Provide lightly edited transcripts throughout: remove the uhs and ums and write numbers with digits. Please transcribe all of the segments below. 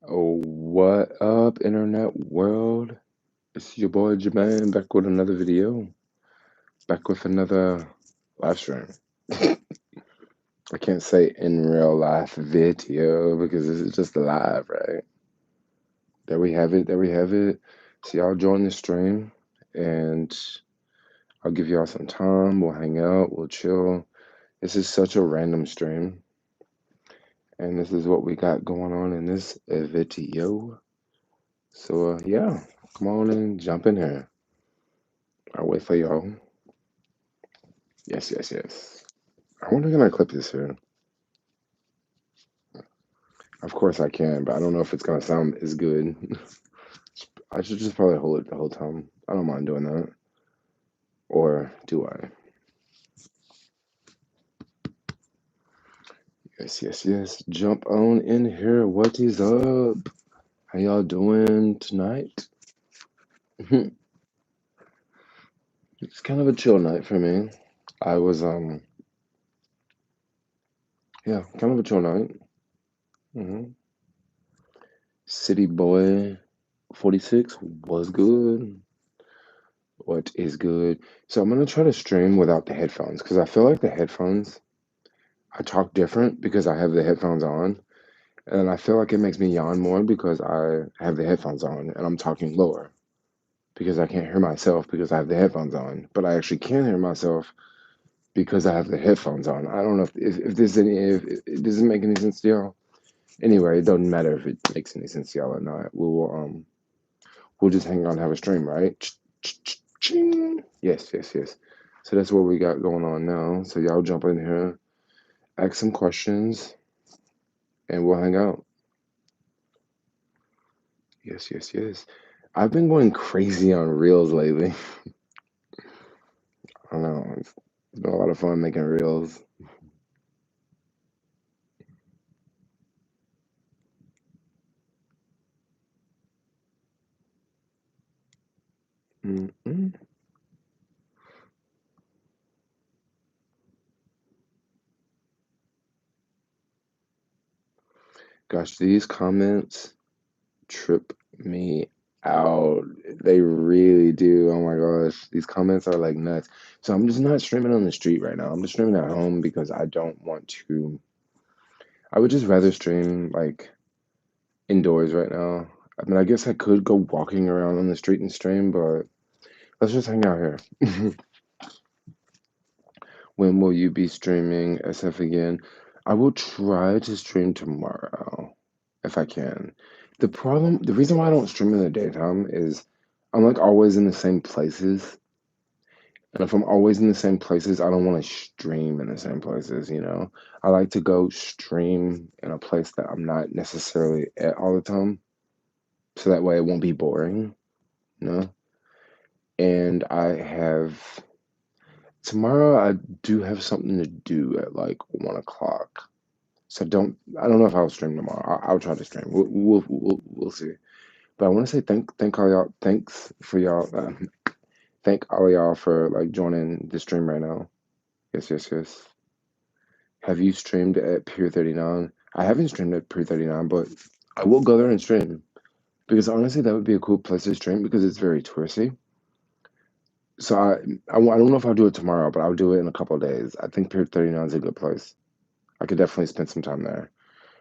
Oh, what up, internet world? It's your boy Jermaine back with another video, back with another live stream. I can't say in real life video because this is just a live, right? There we have it, there we have it. So y'all join the stream and I'll give y'all some time. We'll hang out, we'll chill. This is such a random stream, and this is what we got going on in this video. So yeah, come on and jump in here. I'll wait for y'all. Yes, yes, yes. I wonder can I clip this here? Of course I can, but I don't know if it's gonna sound as good. I should just probably hold it the whole time. I don't mind doing that. Or do I? Yes, yes, yes. Jump on in here. What is up? How y'all doing tonight? It's kind of a chill night for me. I was yeah, kind of a chill night. City Boy 46 was good. What is good? So I'm gonna try to stream without the headphones because I feel like the headphones, I talk different because I have the headphones on, and I feel like it makes me yawn more because I have the headphones on and I'm talking lower because I can't hear myself because I have the headphones on, but I actually can hear myself because I have the headphones on. I don't know if this any if it doesn't make any sense to y'all. Anyway, it doesn't matter if it makes any sense to y'all or not. We'll just hang out and have a stream, right? Ching. Yes, yes, yes. So that's what we got going on now. So y'all jump in here, ask some questions, and we'll hang out. Yes, yes, yes. I've been going crazy on reels lately. I don't know. It's been a lot of fun making reels. Mm-mm. Gosh, these comments trip me out. They really do. Oh my gosh. These comments are like nuts. So I'm just not streaming on the street right now. I'm just streaming at home because I don't want to. I would just rather stream like indoors right now. I mean, I guess I could go walking around on the street and stream, but let's just hang out here. When will you be streaming SF again? I will try to stream tomorrow if I can. The reason why I don't stream in the daytime is I'm like always in the same places. And if I'm always in the same places, I don't want to stream in the same places, you know? I like to go stream in a place that I'm not necessarily at all the time. So that way it won't be boring, you know? And I have tomorrow I do have something to do at like 1 o'clock. So I don't know if I'll stream tomorrow. I'll try to stream. We'll see. But I want to say thank all y'all. Thanks for y'all. Thank all y'all for like joining the stream right now. Yes, yes, yes. Have you streamed at Pier 39? I haven't streamed at Pier 39, but I will go there and stream because honestly, that would be a cool place to stream because it's very touristy. So I don't know if I'll do it tomorrow, but I'll do it in a couple of days. I think Pier 39 is a good place. I could definitely spend some time there.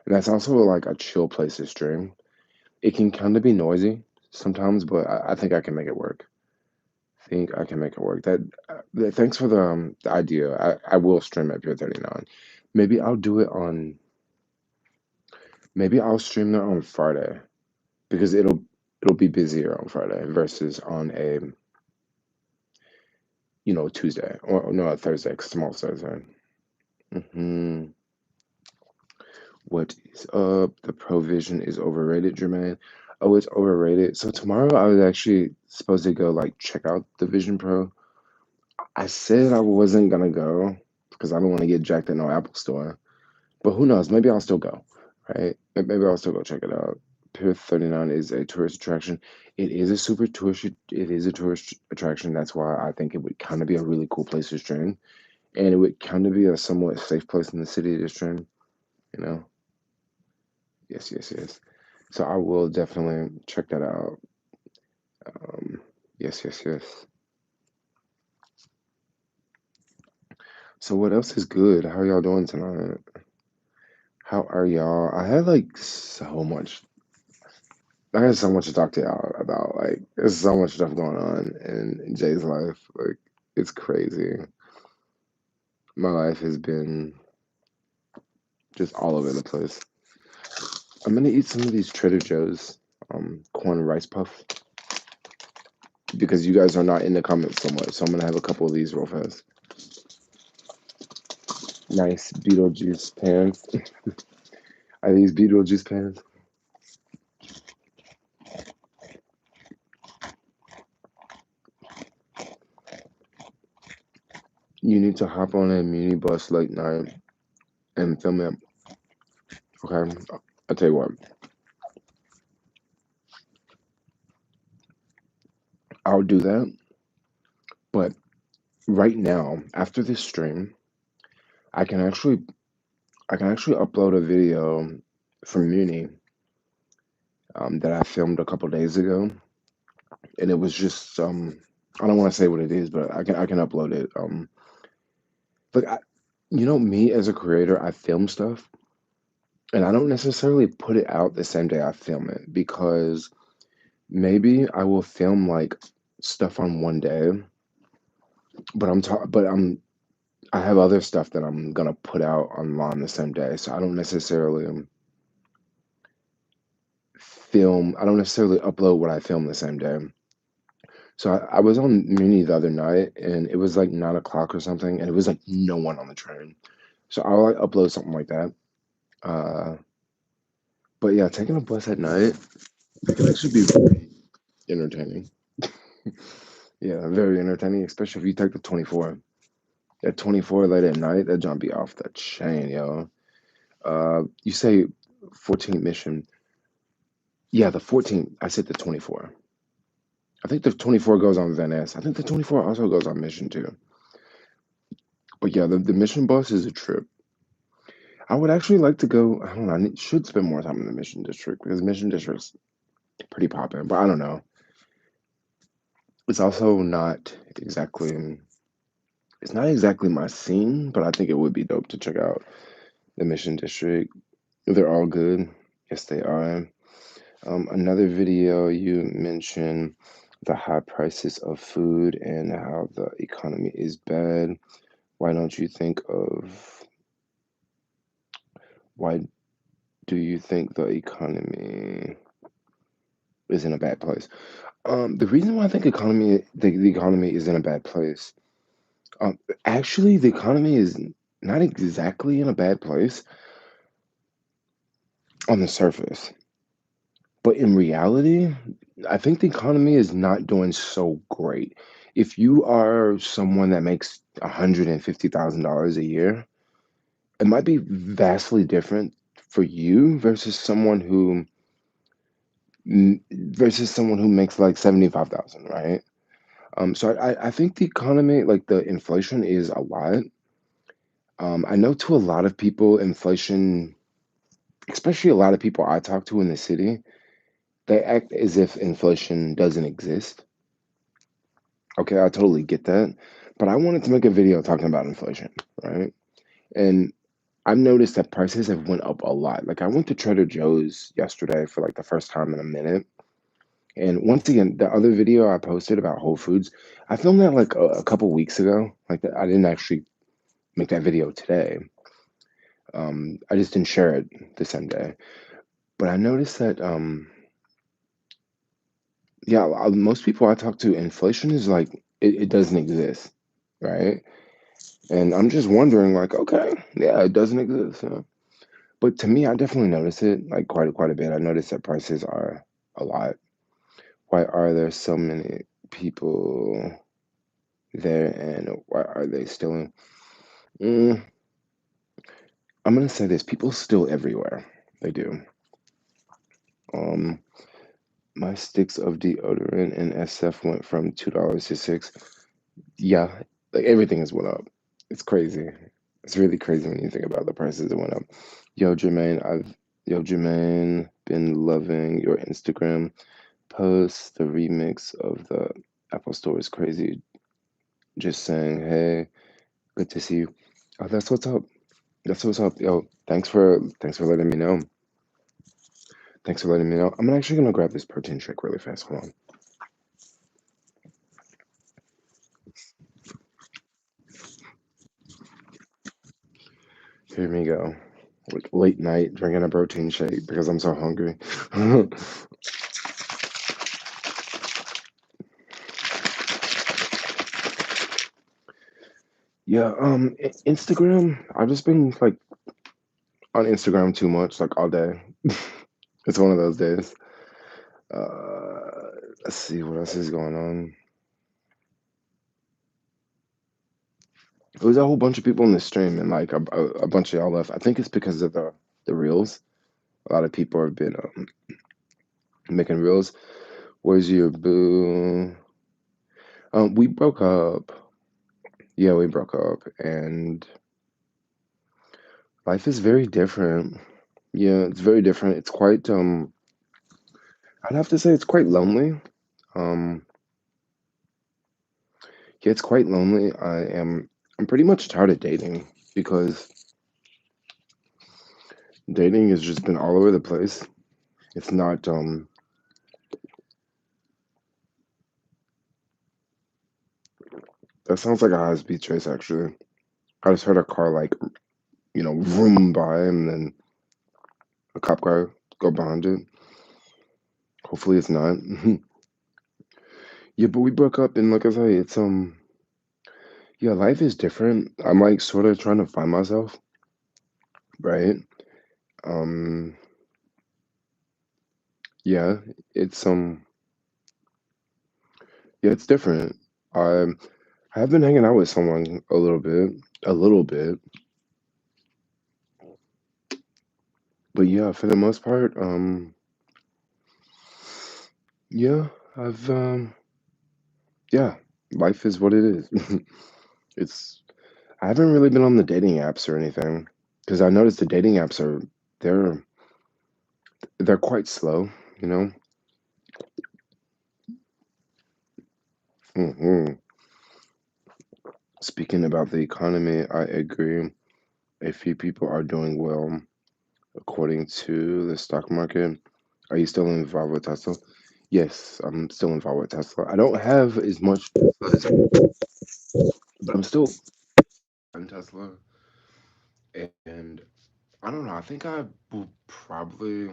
And that's also like a chill place to stream. It can kind of be noisy sometimes, but I think I can make it work. Think I can make it work. Thanks for the idea. I will stream at Pier 39. Maybe I'll do it on maybe I'll stream there on Friday because it'll be busier on Friday versus on a Tuesday or no a Thursday because tomorrow's Thursday. Hmm. What is up? The Provision is overrated, Jermaine. Oh, it's overrated. So tomorrow I was actually supposed to go like check out the Vision Pro. I said I wasn't gonna go because I don't want to get jacked at no Apple store. But who knows? Maybe I'll still go, right? Maybe I'll still go check it out. Pier 39 is a tourist attraction. It is a super tourist. It is a tourist attraction. That's why I think it would kind of be a really cool place to stream, and it would kind of be a somewhat safe place in the city to stream. You know? Yes, yes, yes. So I will definitely check that out. Um, yes, yes, yes. So what else is good? How y'all doing tonight? How are y'all? I had so much to talk to y'all about. Like, there's so much stuff going on in Jay's life. Like, it's crazy. My life has been just all over the place. I'm gonna eat some of these Trader Joe's corn and rice puff because you guys are not in the comments so much. So I'm gonna have a couple of these real fast. Nice Beetlejuice pans. Are these Beetlejuice pans? You need to hop on a mini bus late night and film it. Okay, I'll tell you what. I'll do that. But right now, after this stream, I can actually I can actually upload a video from Muni that I filmed a couple days ago, and it was just I don't want to say what it is, but I can upload it. Like me as a creator, I film stuff, and I don't necessarily put it out the same day I film it because maybe I will film like stuff on one day, I have other stuff that I'm gonna put out online the same day, so I don't necessarily upload what I film the same day. So I was on Muni the other night and it was like 9 o'clock or something, and it was like no one on the train. So I'll like upload something like that. Uh, but yeah, taking a bus at night, it can actually be very entertaining. Yeah, very entertaining, especially if you take the 24. At 24 late at night, that jump be off the chain, yo. You say 14th mission. Yeah, the 14th. I said the 24. I think the 24 goes on Van Ness. I think the 24 also goes on mission too. But yeah, the mission bus is a trip. I would actually like to go. I don't know. Should spend more time in the Mission District because Mission District's pretty popular. But I don't know. It's also not exactly. It's not exactly my scene, but I think it would be dope to check out the Mission District. They're all good. Yes, they are. Another video you mentioned the high prices of food and how the economy is bad. Why don't you think of why do you think the economy is in a bad place? The reason why I think the economy is in a bad place, actually, the economy is not exactly in a bad place on the surface, but in reality, I think the economy is not doing so great. If you are someone that makes $150,000 a year, it might be vastly different for you versus someone who makes like 75,000, right? So I think the economy, like the inflation, is a lot. I know to a lot of people, inflation, especially a lot of people I talk to in the city, they act as if inflation doesn't exist. Okay, I totally get that. But I wanted to make a video talking about inflation, right? And I've noticed that prices have went up a lot. Like I went to Trader Joe's yesterday for like the first time in a minute. And once again, the other video I posted about Whole Foods, I filmed that like a couple weeks ago. Like that, I didn't actually make that video today. I just didn't share it the same day. But I noticed that, yeah, most people I talk to, inflation is like it doesn't exist, right? And I'm just wondering, like, okay, yeah, it doesn't exist. But to me, I definitely notice it like quite a bit. I notice that prices are a lot. Why are there so many people there, and why are they stealing? Mm, I'm gonna say this: people steal everywhere. They do. Um, my sticks of deodorant and SF went from $2 to 6. Yeah, like everything has went up. It's crazy. It's really crazy when you think about the prices that went up. Yo, Jermaine, been loving your Instagram posts. The remix of the Apple Store is crazy. Just saying, hey, good to see you. Oh, that's what's up. That's what's up. Yo, thanks for letting me know. Thanks for letting me know. I'm actually gonna grab this protein shake really fast. Hold on. Here we go. Like late night drinking a protein shake because I'm so hungry. Yeah, Instagram. I've just been like on Instagram too much, like all day. It's one of those days. Let's see what else is going on. There was a whole bunch of people in the stream, and like a bunch of y'all left. I think it's because of the reels. A lot of people have been making reels. Where's your boo? We broke up. Yeah, we broke up, and life is very different. Yeah, it's very different. It's quite I'd have to say it's quite lonely. Um, yeah, it's quite lonely. I'm pretty much tired of dating because dating has just been all over the place. It's not that sounds like a high speed chase actually. I just heard a car like, vroom by and then a cop car go behind it. Hopefully it's not. Yeah, but we broke up and like I say, it's yeah, life is different. I'm like sort of trying to find myself, right? Um yeah, it's yeah, it's different. I I have been hanging out with someone a little bit, but yeah, for the most part, yeah, I've yeah, life is what it is. It's I haven't really been on the dating apps or anything because I noticed the dating apps they're they're quite slow, you know. hmm Speaking about the economy, I agree. A few people are doing well according to the stock market. Are you still involved with Tesla? Yes, I'm still involved with Tesla. I don't have as much Tesla as, but I'm still in Tesla. And I don't know. I think I will probably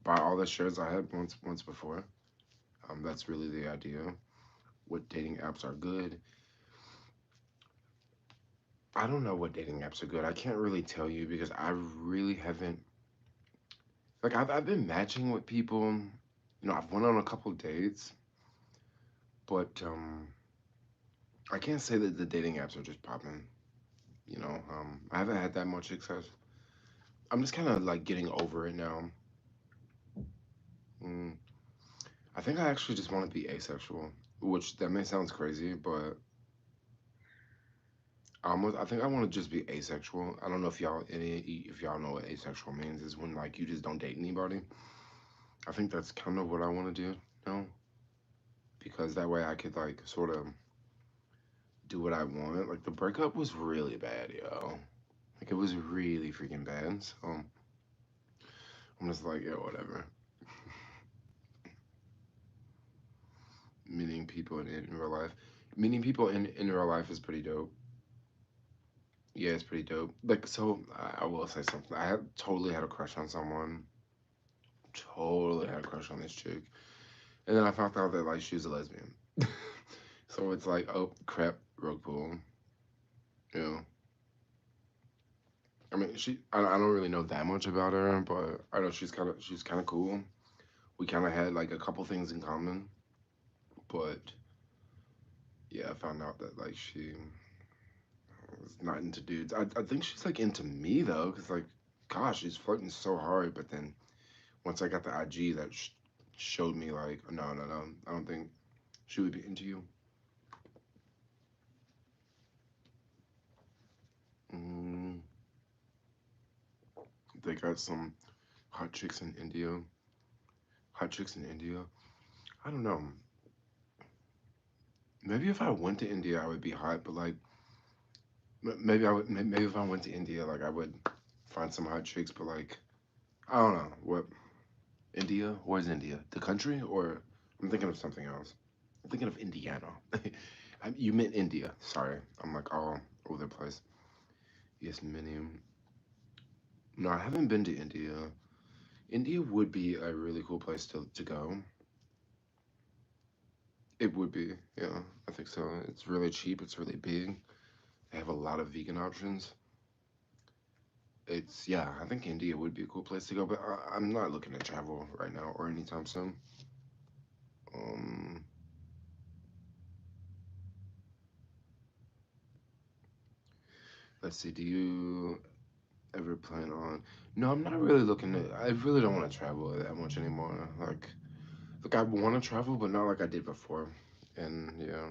buy all the shares I had once before. That's really the idea. What dating apps are good? I don't know what dating apps are good. I can't really tell you because I really haven't. Like I've been matching with people. I've went on a couple dates, but I can't say that the dating apps are just popping. I haven't had that much success. I'm just kind of like getting over it now. Mm, I think I actually just want to be asexual, which that may sound crazy, but I think I want to just be asexual. I don't know if y'all know what asexual means. Is when like you just don't date anybody. I think that's kind of what I want to do, because that way I could like sort of do what I want. Like the breakup was really bad, yo. Like it was really freaking bad. So I'm just like, yeah, whatever. Meeting people in real life. Meeting people in real life is pretty dope. Yeah, it's pretty dope. Like, so I will say something. I had totally had a crush on someone. Totally had a crush on this chick, and then I found out that like she was a lesbian. So it's like, oh crap, rogue pool. Yeah. I mean, I don't really know that much about her, but I know she's kind of cool. We kind of had like a couple things in common, but yeah, I found out that like she was not into dudes. I think she's like into me though, cause like, gosh, she's flirting so hard. But then once I got the IG, that showed me like, no, no, no, I don't think she would be into you. Mm, they got some Hot chicks in India. Hot chicks in India. I don't know. Maybe if I went to India, I would be hot, but like maybe I would. Maybe if I went to India, like I would find some hot chicks, but like I don't know what India. Where's India? The country, or I'm thinking of something else. I'm thinking of Indiana. You meant India. Sorry, I'm like all over the place. Yes, many. No, I haven't been to India. India would be a really cool place to go. It would be, yeah, I think so. It's really cheap. It's really big. They have a lot of vegan options. It's yeah, I think India would be a cool place to go, but I'm not looking to travel right now or anytime soon. Um, let's see. Do you ever plan on? No, I'm not really looking to. I really don't want to travel that much anymore. Like I want to travel, but not like I did before. And yeah,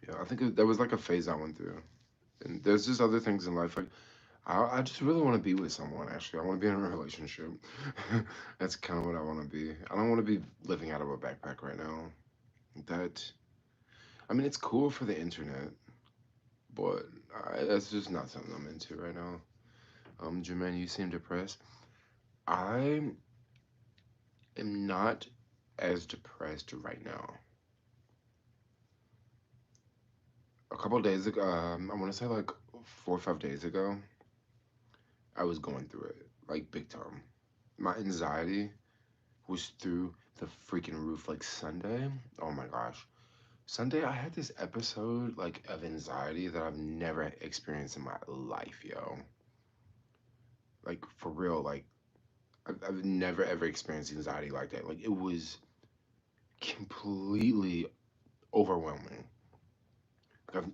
yeah, I think that was like a phase I went through. And there's just other things in life. Like I just really want to be with someone. Actually, I want to be in a relationship. That's kind of what I want to be. I don't want to be living out of a backpack right now. That I mean, it's cool for the internet, but that's just not something I'm into right now. Jermaine, you seem depressed. I am not as depressed right now. A couple of days ago, I want to say like 4 or 5 days ago, I was going through it like big time. My anxiety was through the freaking roof. Like Sunday, oh my gosh. Sunday, I had this episode like of anxiety that I've never experienced in my life, yo. Like for real, like I've never ever experienced anxiety like that. Like it was completely overwhelming. Like,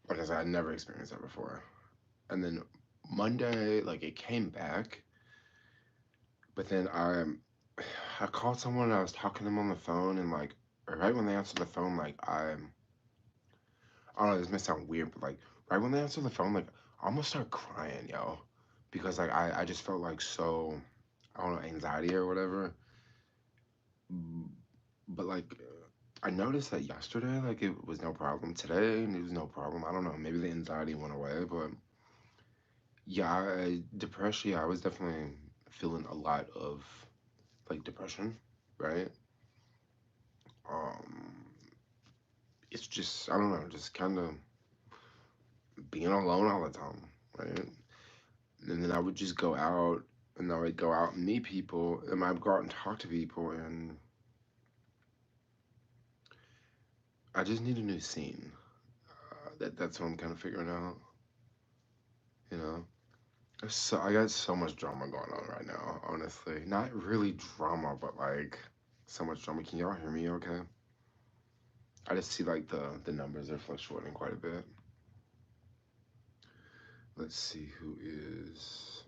like I said, I never experienced that before. And then Monday, like it came back, but then I called someone and I was talking to them on the phone, and like right when they answered the phone, like I don't know, this may sound weird, but like right when they answered the phone, like I almost started crying, yo, because like I just felt like so I don't know, anxiety or whatever. Mm, But like I noticed that yesterday, like it was no problem. Today, it was no problem. I don't know, maybe the anxiety went away, but yeah, depression. Yeah, I was definitely feeling a lot of like depression, right? Um, it's just I don't know, just kind of being alone all the time, right? And then I would just go out and I would go out and meet people and I'd go out and talk to people and I just need a new scene. That's what I'm kind of figuring out, you know. So I got so much drama going on right now, honestly. Not really drama, but like so much drama. Can y'all hear me okay? I just see like the numbers are fluctuating quite a bit. Let's see who is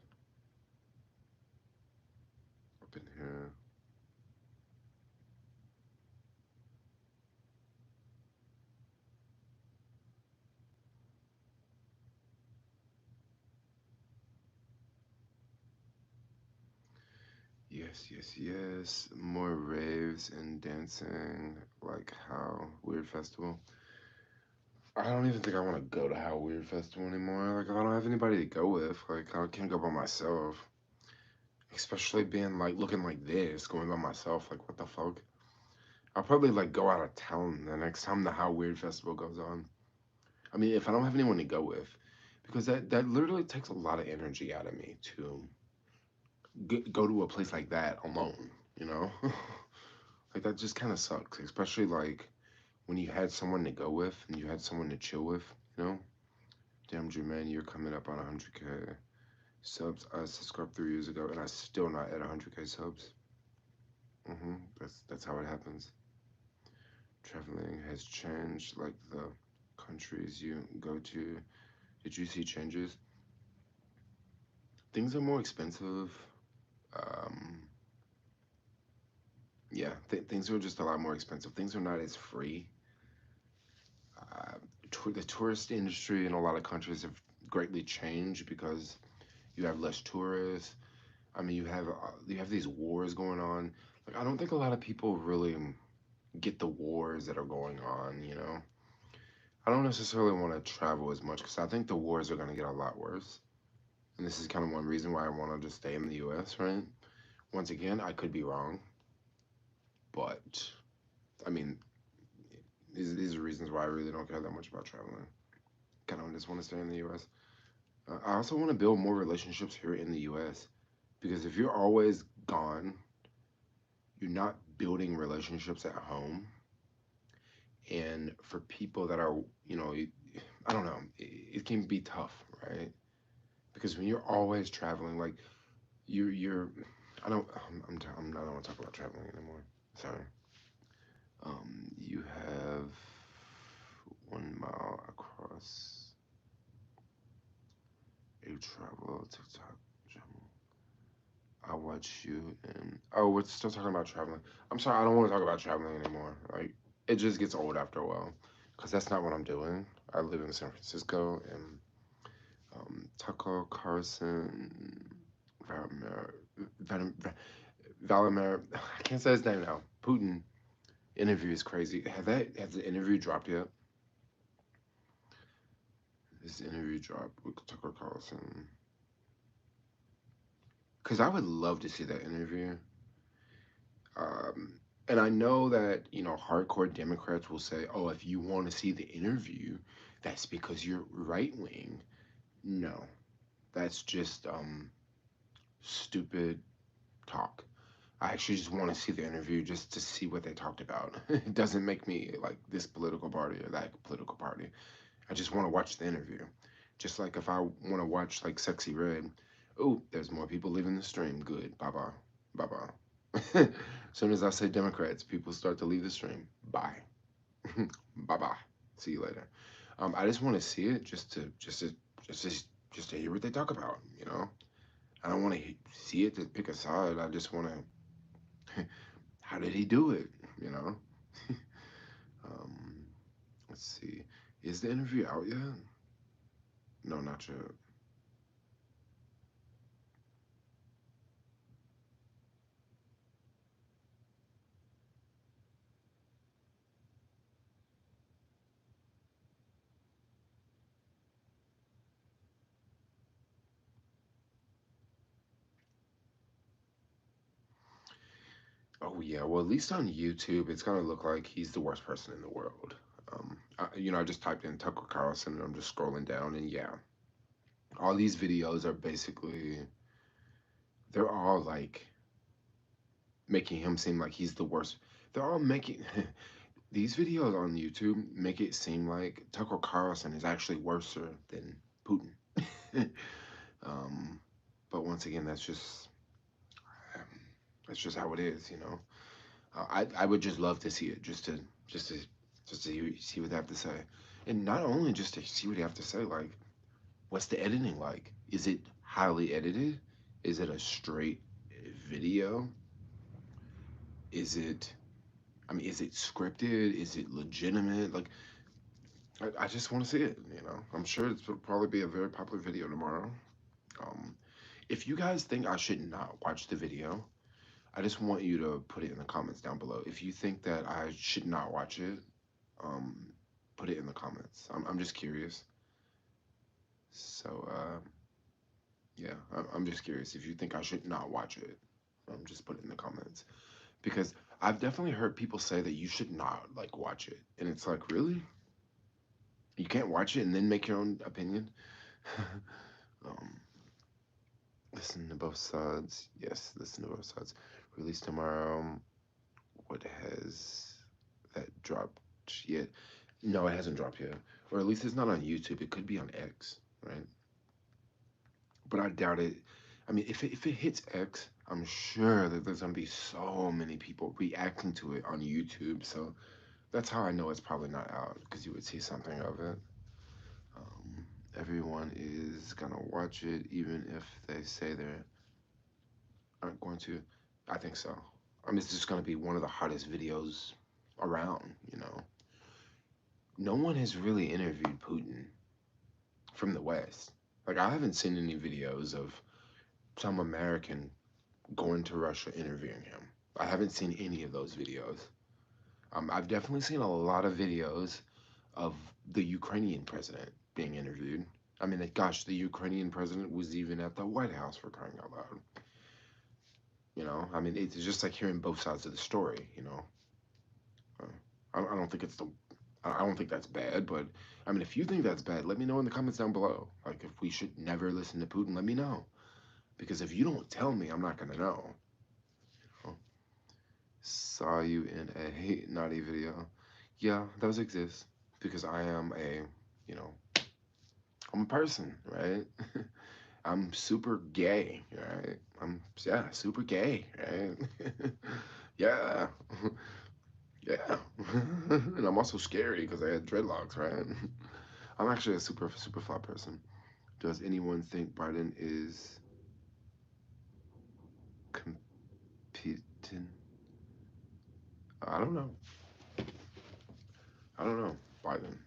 up in here. Yes, yes, yes. More raves and dancing, like How Weird Festival. I don't even think I want to go to How Weird Festival anymore. Like, I don't have anybody to go with. Like, I can't go by myself. Especially being like looking like this, going by myself. Like, what the fuck? I'll probably like go out of town the next time the How Weird Festival goes on. I mean, if I don't have anyone to go with, because that literally takes a lot of energy out of me to go to a place like that alone. You know, like that just kind of sucks. Especially like when you had someone to go with and you had someone to chill with. You know, damn, Jermaine, you're coming up on 100K subs. I subscribed 3 years ago and I still not at 100K subs. That's how it happens. Traveling has changed, like the countries you go to. Did you see changes? Things are more expensive. Um, yeah, things are just a lot more expensive. Things are not as free. Uh, the tourist industry in a lot of countries have greatly changed because You have less tourists. I mean, you have these wars going on. Like, I don't think a lot of people really get the wars that are going on. You know, I don't necessarily want to travel as much because I think the wars are going to get a lot worse. And this is kind of one reason why I want to just stay in the U.S. Right? Once again, I could be wrong, but I mean, these are reasons why I really don't care that much about traveling. Kind of just want to stay in the U.S. I also want to build more relationships here in the U.S. because if you're always gone, you're not building relationships at home. And for people that are, you know, I don't know, it can be tough, right? Because when you're always traveling, like you're, I don't, I don't want to talk about traveling anymore. Sorry. You have 1 mile across a travel TikTok channel. I watch you and oh, we're still talking about traveling. I'm sorry, I don't want to talk about traveling anymore. Like it just gets old after a while, because that's not what I'm doing. I live in San Francisco and Tucker Carlson, Vladimir, Vladimir, I can't say his name now. Putin interview is crazy. Has the interview dropped yet? This interview dropped with Tucker Carlson. Because I would love to see that interview. And I know that, you know, hardcore Democrats will say, oh, if you want to see the interview, that's because you're right wing. No, that's just stupid talk. I actually just want to see the interview just to see what they talked about. It doesn't make me like this political party or that political party. I just want to watch the interview. Just like if I want to watch like Sexy Red, oh, there's more people leaving the stream. Good. Bye bye. Bye bye. As soon as I say Democrats, people start to leave the stream. Bye. Bye bye. See you later. I just want to see it just to just to hear what they talk about. You know, I don't want to see it to pick a side. I just want to. How did he do it? You know. um, let's see. Is the interview out yet? No, not yet. Oh yeah, well at least on YouTube, it's gonna look like he's the worst person in the world. You know, I just typed in Tucker Carlson and I'm just scrolling down, and yeah, all these videos are basically they're all like making him seem like he's the worst. They're all making these videos on YouTube make it seem like Tucker Carlson is actually worse than Putin. um, but once again, um, that's just how it is, you know. I would just love to see it, just to just to see what they have to say, and not only just to see what they have to say. Like, what's the editing like? Is it highly edited? Is it a straight video? Is it? I mean, is it scripted? Is it legitimate? Like, I just want to see it. You know, I'm sure it's will probably be a very popular video tomorrow. Um, if you guys think I should not watch the video, I just want you to put it in the comments down below. If you think that I should not watch it, um, put it in the comments. I'm just curious. So, yeah, I'm just curious. If you think I should not watch it, just put it in the comments. Because I've definitely heard people say that you should not, like, watch it. And it's like, really? You can't watch it and then make your own opinion? um, listen to both sides. Yes, listen to both sides. Release tomorrow. What has that dropped yet? No, it hasn't dropped yet. Or at least it's not on YouTube. It could be on X, right? But I doubt it. I mean, if it hits X, I'm sure that there's gonna be so many people reacting to it on YouTube. So that's how I know it's probably not out, because you would see something of it. Um, Everyone is gonna watch it, even if they say they aren't going to. I think so. I mean, it's just gonna be one of the hottest videos around. You know, no one has really interviewed Putin from the West. Like, I haven't seen any videos of some American going to Russia interviewing him. I haven't seen any of those videos. I've definitely seen a lot of videos of the Ukrainian president being interviewed. I mean, gosh, the Ukrainian president was even at the White House for crying out loud. I mean, it's just like hearing both sides of the story. Uh, I don't think it's the, I don't think that's bad, but I mean, if you think that's bad, let me know in the comments down below. Like, if we should never listen to Putin, let me know. Because if you don't tell me, I'm not gonna know. Saw you in a naughty video. Yeah, those exist because I am you know, I'm a person, right? I'm super gay, right? Yeah, super gay, right? Yeah, yeah. And I'm also scary because I had dreadlocks, right? I'm actually a super flat person. Does anyone think Biden is competent? I don't know. I don't know. Biden.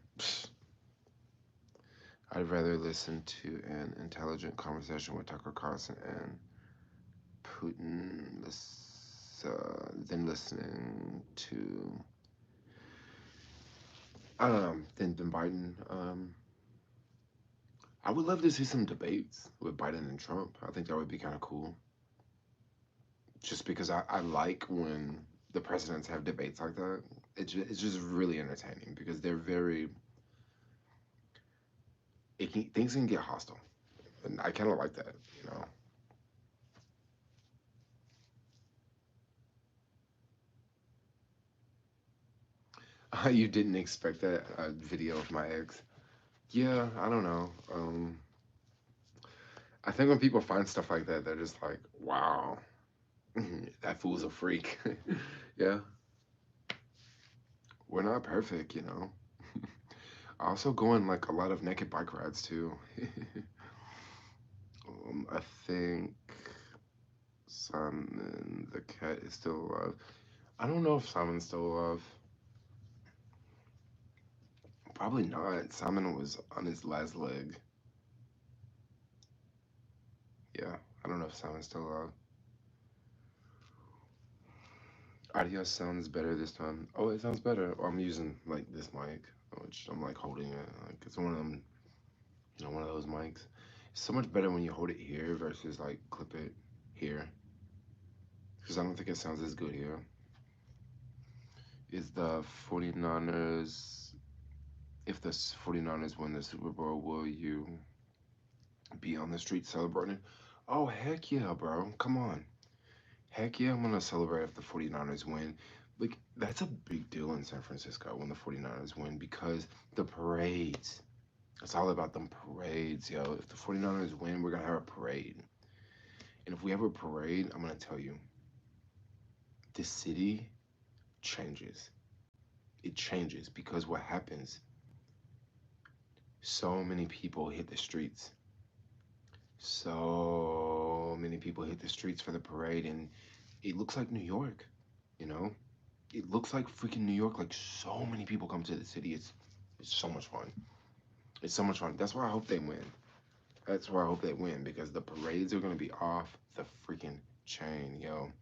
I'd rather listen to an intelligent conversation with Tucker Carlson and Putin than listening to, I don't know, than Biden. I would love to see some debates with Biden and Trump. I think that would be kind of cool. Just because I like when the presidents have debates like that. It's just really entertaining because they're very, things can get hostile. And I kind of like that. You didn't expect that video of my ex. Yeah, I don't know. I think when people find stuff like that, they're just like, wow, that fool's a freak. Yeah, we're not perfect. I also go on like a lot of naked bike rides too. I think Simon the cat is still alive. I don't know if Simon's still alive. Probably not. Simon was on his last leg. Yeah, I don't know if Simon's still alive. Audio sounds better this time. Oh, it sounds better. Oh, I'm using like this mic, which I'm like holding it. Like it's one of them, one of those mics. It's so much better when you hold it here versus like clip it here. Because I don't think it sounds as good here. Is the 49ers, if the 49ers win the Super Bowl, will you be on the street celebrating? Oh, heck yeah, bro. Come on. Heck yeah, I'm going to celebrate if the 49ers win. Like, that's a big deal in San Francisco when the 49ers win because the parades. It's all about them parades, yo. If the 49ers win, we're going to have a parade. And if we have a parade, I'm going to tell you, the city changes. It changes because what happens, so many people hit the streets. So many people hit the streets for the parade, and it looks like New York, you know? It looks like freaking New York. Like, so many people come to the city. It's so much fun. It's so much fun. That's why I hope they win. That's why I hope they win because the parades are gonna be off the freaking chain, yo.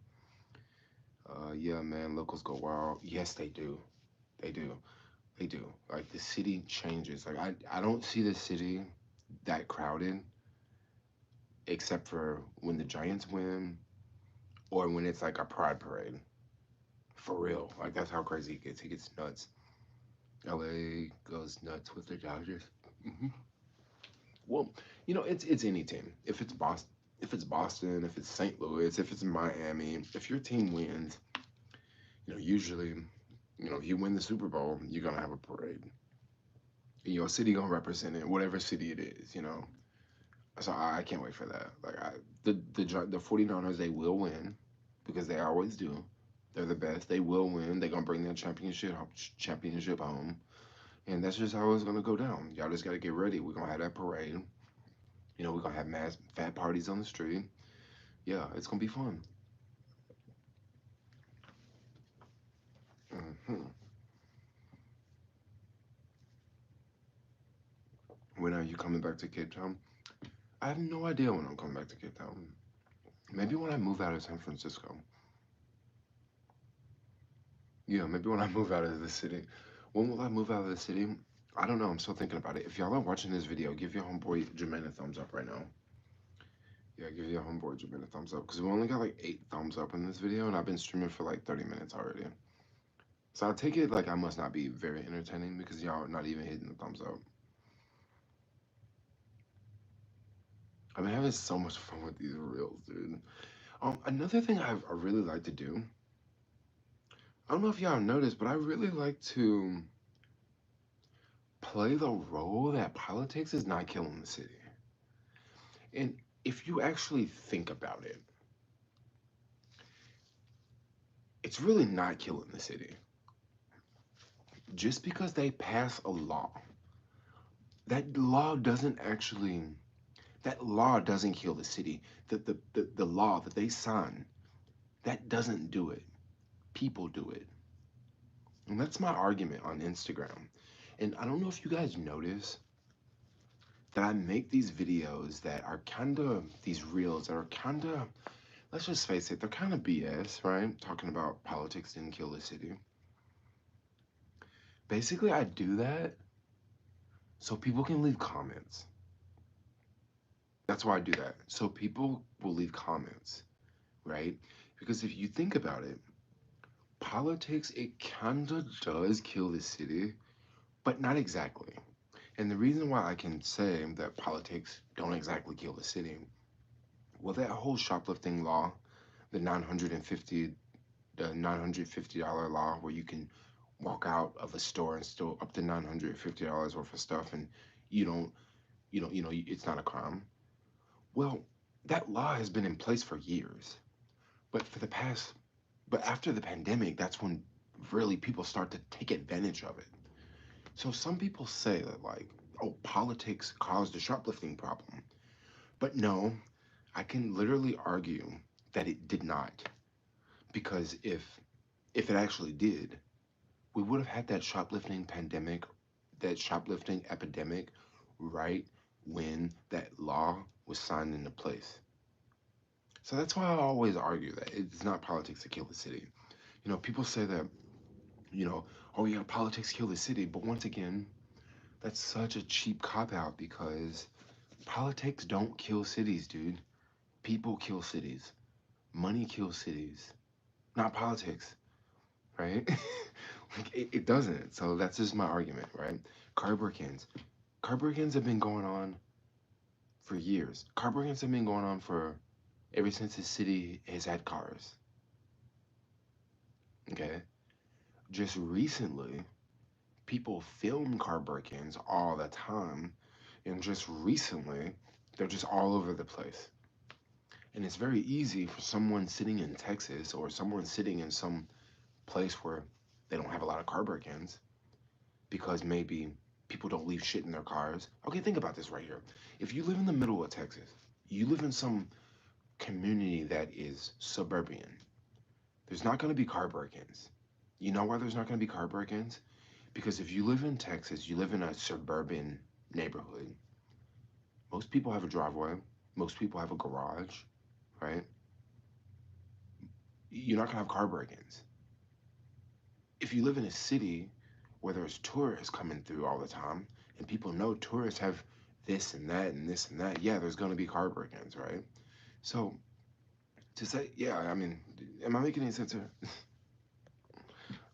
Yeah, man, locals go wild. Yes, they do. They do. They do. Like the city changes. Like I don't see the city that crowded except for when the Giants win or when it's like a pride parade. For real. Like that's how crazy it gets. It gets nuts. LA goes nuts with the Dodgers. Hmm. Well, it's any team. If it's Boston, if it's St. Louis, if it's Miami, if your team wins, usually, if you win the Super Bowl, you're gonna have a parade. And your city gonna represent it, whatever city it is. So I can't wait for that. Like the 49ers, they will win because they always do. They're the best. They will win. They're gonna bring that championship home. And that's just how it's gonna go down. Y'all just gotta get ready. We're gonna have that parade. We're gonna have mass fat parties on the street. Yeah, it's gonna be fun. Hmm. When are you coming back to Cape Town? I have no idea when I'm coming back to Cape Town. Maybe when I move out of San Francisco. Yeah, maybe when I move out of the city. When will I move out of the city? I don't know. I'm still thinking about it. If y'all are watching this video, give your homeboy Jermaine a thumbs up right now. Yeah, give your homeboy Jermaine a thumbs up because we only got like 8 thumbs up in this video, and I've been streaming for like 30 minutes already. So I take it like I must not be very entertaining because y'all are not even hitting the thumbs up. I've been having so much fun with these reels, dude. Another thing I really like to do. I don't know if y'all noticed, but I really like to play the role that politics is not killing the city. And if you actually think about it, it's really not killing the city. Just because they pass a law, that law doesn't actually, that law doesn't kill the city. The law that they sign, that doesn't do it. People do it. And that's my argument on Instagram. And I don't know if you guys notice that I make these videos that are kind of, these reels that are kind of, let's just face it, they're kind of BS, right? Talking about politics didn't kill the city. Basically, I do that so people can leave comments. That's why I do that. So people will leave comments, right? Because if you think about it, politics, it kind of does kill the city, but not exactly. And the reason why I can say that politics don't exactly kill the city, well, that whole shoplifting law, the 950, the $950 law, where you can walk out of a store and steal up to $950 worth of stuff, and you don't, it's not a crime. Well, that law has been in place for years, but but after the pandemic, that's when really people start to take advantage of it. So some people say that like, oh, politics caused the shoplifting problem. But no, I can literally argue that it did not. Because if it actually did, we would have had that shoplifting pandemic, that shoplifting epidemic right when that law was signed into place. So that's why I always argue that it's not politics that kill the city. People say that, oh yeah, politics kill the city, but once again, that's such a cheap cop out because politics don't kill cities, dude. People kill cities. Money kills cities, not politics, right? Like it doesn't. So that's just my argument, right? Car break-ins. Car break-ins have been going on for years. Car break-ins have been going on for ever since the city has had cars. Okay. Just recently, people film car break-ins all the time, and just recently, they're just all over the place. And it's very easy for someone sitting in Texas or someone sitting in some place where they don't have a lot of car break-ins because maybe people don't leave shit in their cars. Okay, think about this right here. If you live in the middle of Texas, you live in some community that is suburban, there's not going to be car break-ins. You know why there's not going to be car break-ins? Because if you live in Texas, you live in a suburban neighborhood, most people have a driveway, most people have a garage, right? You're not going to have car break-ins. If you live in a city where there's tourists coming through all the time and people know tourists have this and that and this and that, yeah, there's going to be car break-ins, right? So to say, yeah, I mean, am I making any sense here?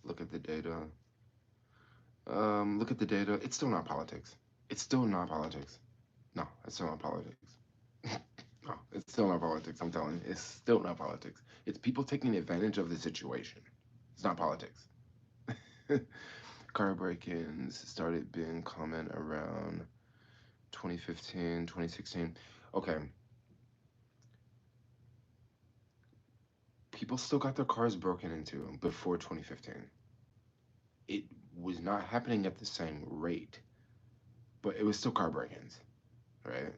Look at the data. Look at the data. It's still not politics. It's still not politics. No, it's still not politics. No, it's still not politics. I'm telling you, it's still not politics. It's people taking advantage of the situation. It's not politics. Car break-ins started being common around 2015, 2016. Okay, people still got their cars broken into before 2015. It was not happening at the same rate, but it was still car break-ins, right? It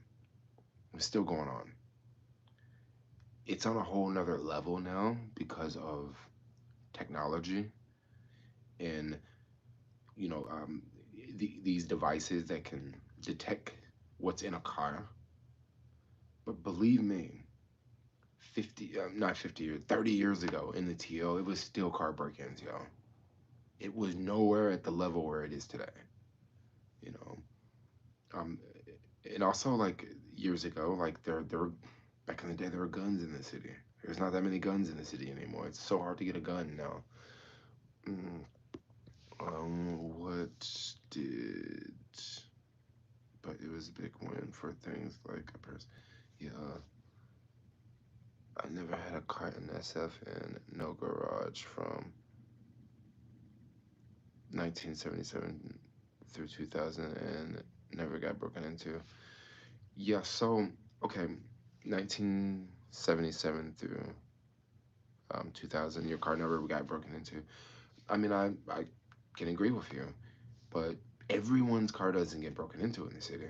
was still going on. It's on a whole nother level now because of technology and these devices that can detect what's in a car. But believe me, not 50 years, 30 years ago in the TL, it was still car break-ins, yo. It was nowhere at the level where it is today, you know. Um, and also like years ago, like there were back in the day there were guns in the city. There's not that many guns in the city anymore. It's so hard to get a gun now. Mm, what did? But it was a big win for things like a person. Yeah, I never had a car in SF and no garage from 1977 through 2000 and never got broken into. Yeah, so okay, 1977 through 2000, your car never got broken into. I mean, I can agree with you, but everyone's car doesn't get broken into in the city.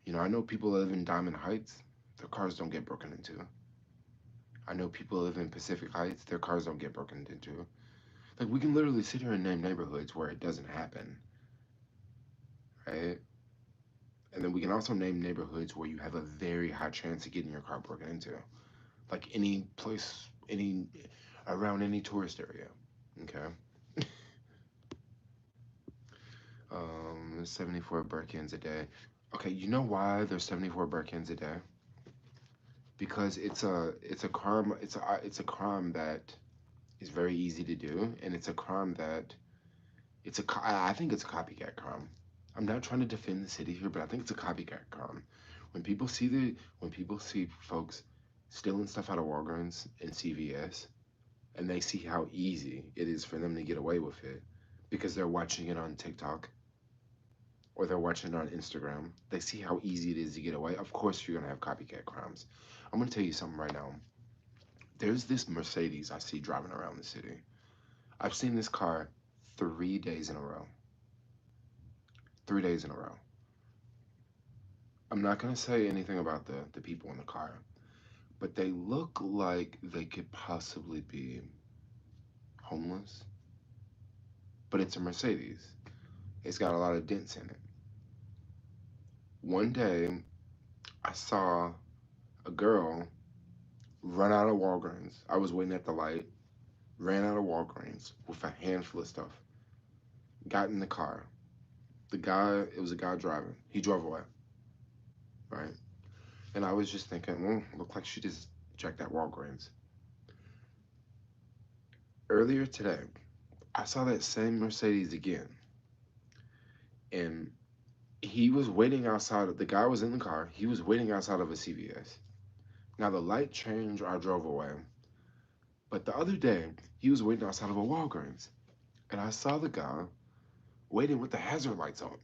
You know, I know people that live in Diamond Heights, their cars don't get broken into. I know people that live in Pacific Heights, their cars don't get broken into. Like, we can literally sit here and name neighborhoods where it doesn't happen, right? And then we can also name neighborhoods where you have a very high chance of getting your car broken into. Like any place, around any tourist area. Okay. 74 break-ins a day. Okay, you know why there's 74 break-ins a day? Because it's a crime. It's a crime that is very easy to do, and it's a crime that I think it's a copycat crime. I'm not trying to defend the city here, but I think it's a copycat crime. When people see folks stealing stuff out of Walgreens and CVS, and they see how easy it is for them to get away with it because they're watching it on TikTok or they're watching it on Instagram. They see how easy it is to get away. Of course, you're gonna have copycat crimes. I'm gonna tell you something right now. There's this Mercedes I see driving around the city. I've seen this car 3 days in a row. 3 days in a row. I'm not gonna say anything about the people in the car, but they look like they could possibly be homeless. But it's a Mercedes. It's got a lot of dents in it. One day, I saw a girl run out of Walgreens. I was waiting at the light, ran out of Walgreens with a handful of stuff. Got in the car. It was a guy driving. He drove away, right? And I was just thinking, well, looked like she just checked out Walgreens. Earlier today, I saw that same Mercedes again, and he was waiting outside of the guy was in the car. He was waiting outside of a CVS. Now the light changed, I drove away. But the other day, he was waiting outside of a Walgreens, and I saw the guy waiting with the hazard lights on.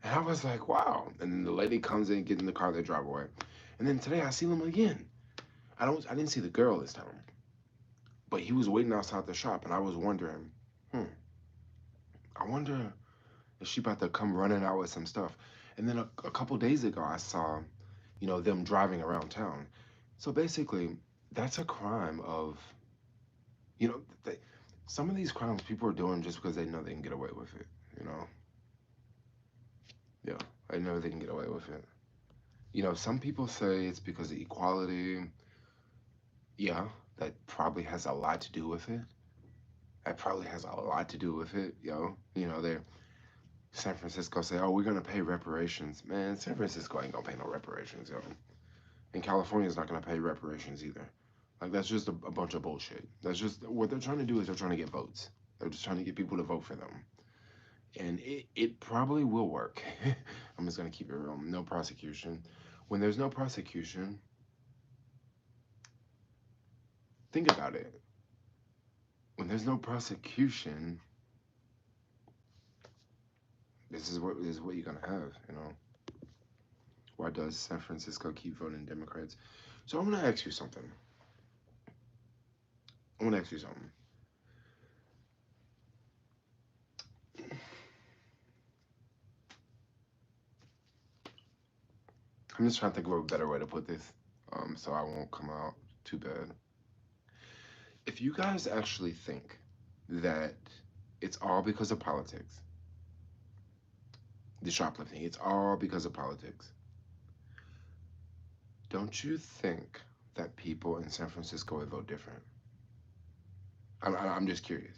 And I was like, wow. And then the lady comes in, get in the car, they drive away. And then today I see him again. I didn't see the girl this time, but he was waiting outside the shop, and I was wondering, hmm, I wonder if she about to come running out with some stuff. And then a couple days ago, I saw, them driving around town. So basically, that's a crime of, you know, they, some of these crimes people are doing just because they know they can get away with it, you know? Yeah, I know they can get away with it. Some people say it's because of equality. Yeah, that probably has a lot to do with it. That probably has a lot to do with it, yo. They're San Francisco say, oh, we're gonna pay reparations. Man, San Francisco ain't gonna pay no reparations, yo. And California's not gonna pay reparations either. Like that's just a bunch of bullshit. That's just what they're trying to do is they're trying to get votes. They're just trying to get people to vote for them. And it probably will work. I'm just gonna keep it real. No prosecution. When there's no prosecution, think about it. When there's no prosecution, this is what you're gonna have, you know. Why does San Francisco keep voting Democrats? So I'm gonna ask you something. I'm gonna ask you something. I'm just trying to think of a better way to put this, so I won't come out too bad. If you guys actually think that it's all because of politics, the shoplifting, it's all because of politics, don't you think that people in San Francisco would vote different? I'm just curious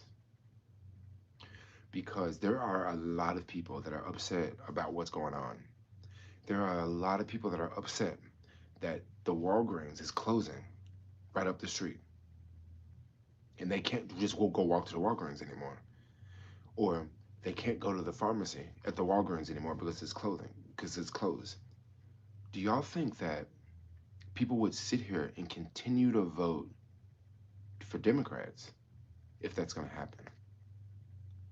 because there are a lot of people that are upset about what's going on. There are a lot of people that are upset that the Walgreens is closing right up the street and they can't just go walk to the Walgreens anymore. Or they can't go to the pharmacy at the Walgreens anymore because it's closed. Do y'all think that people would sit here and continue to vote for Democrats if that's going to happen?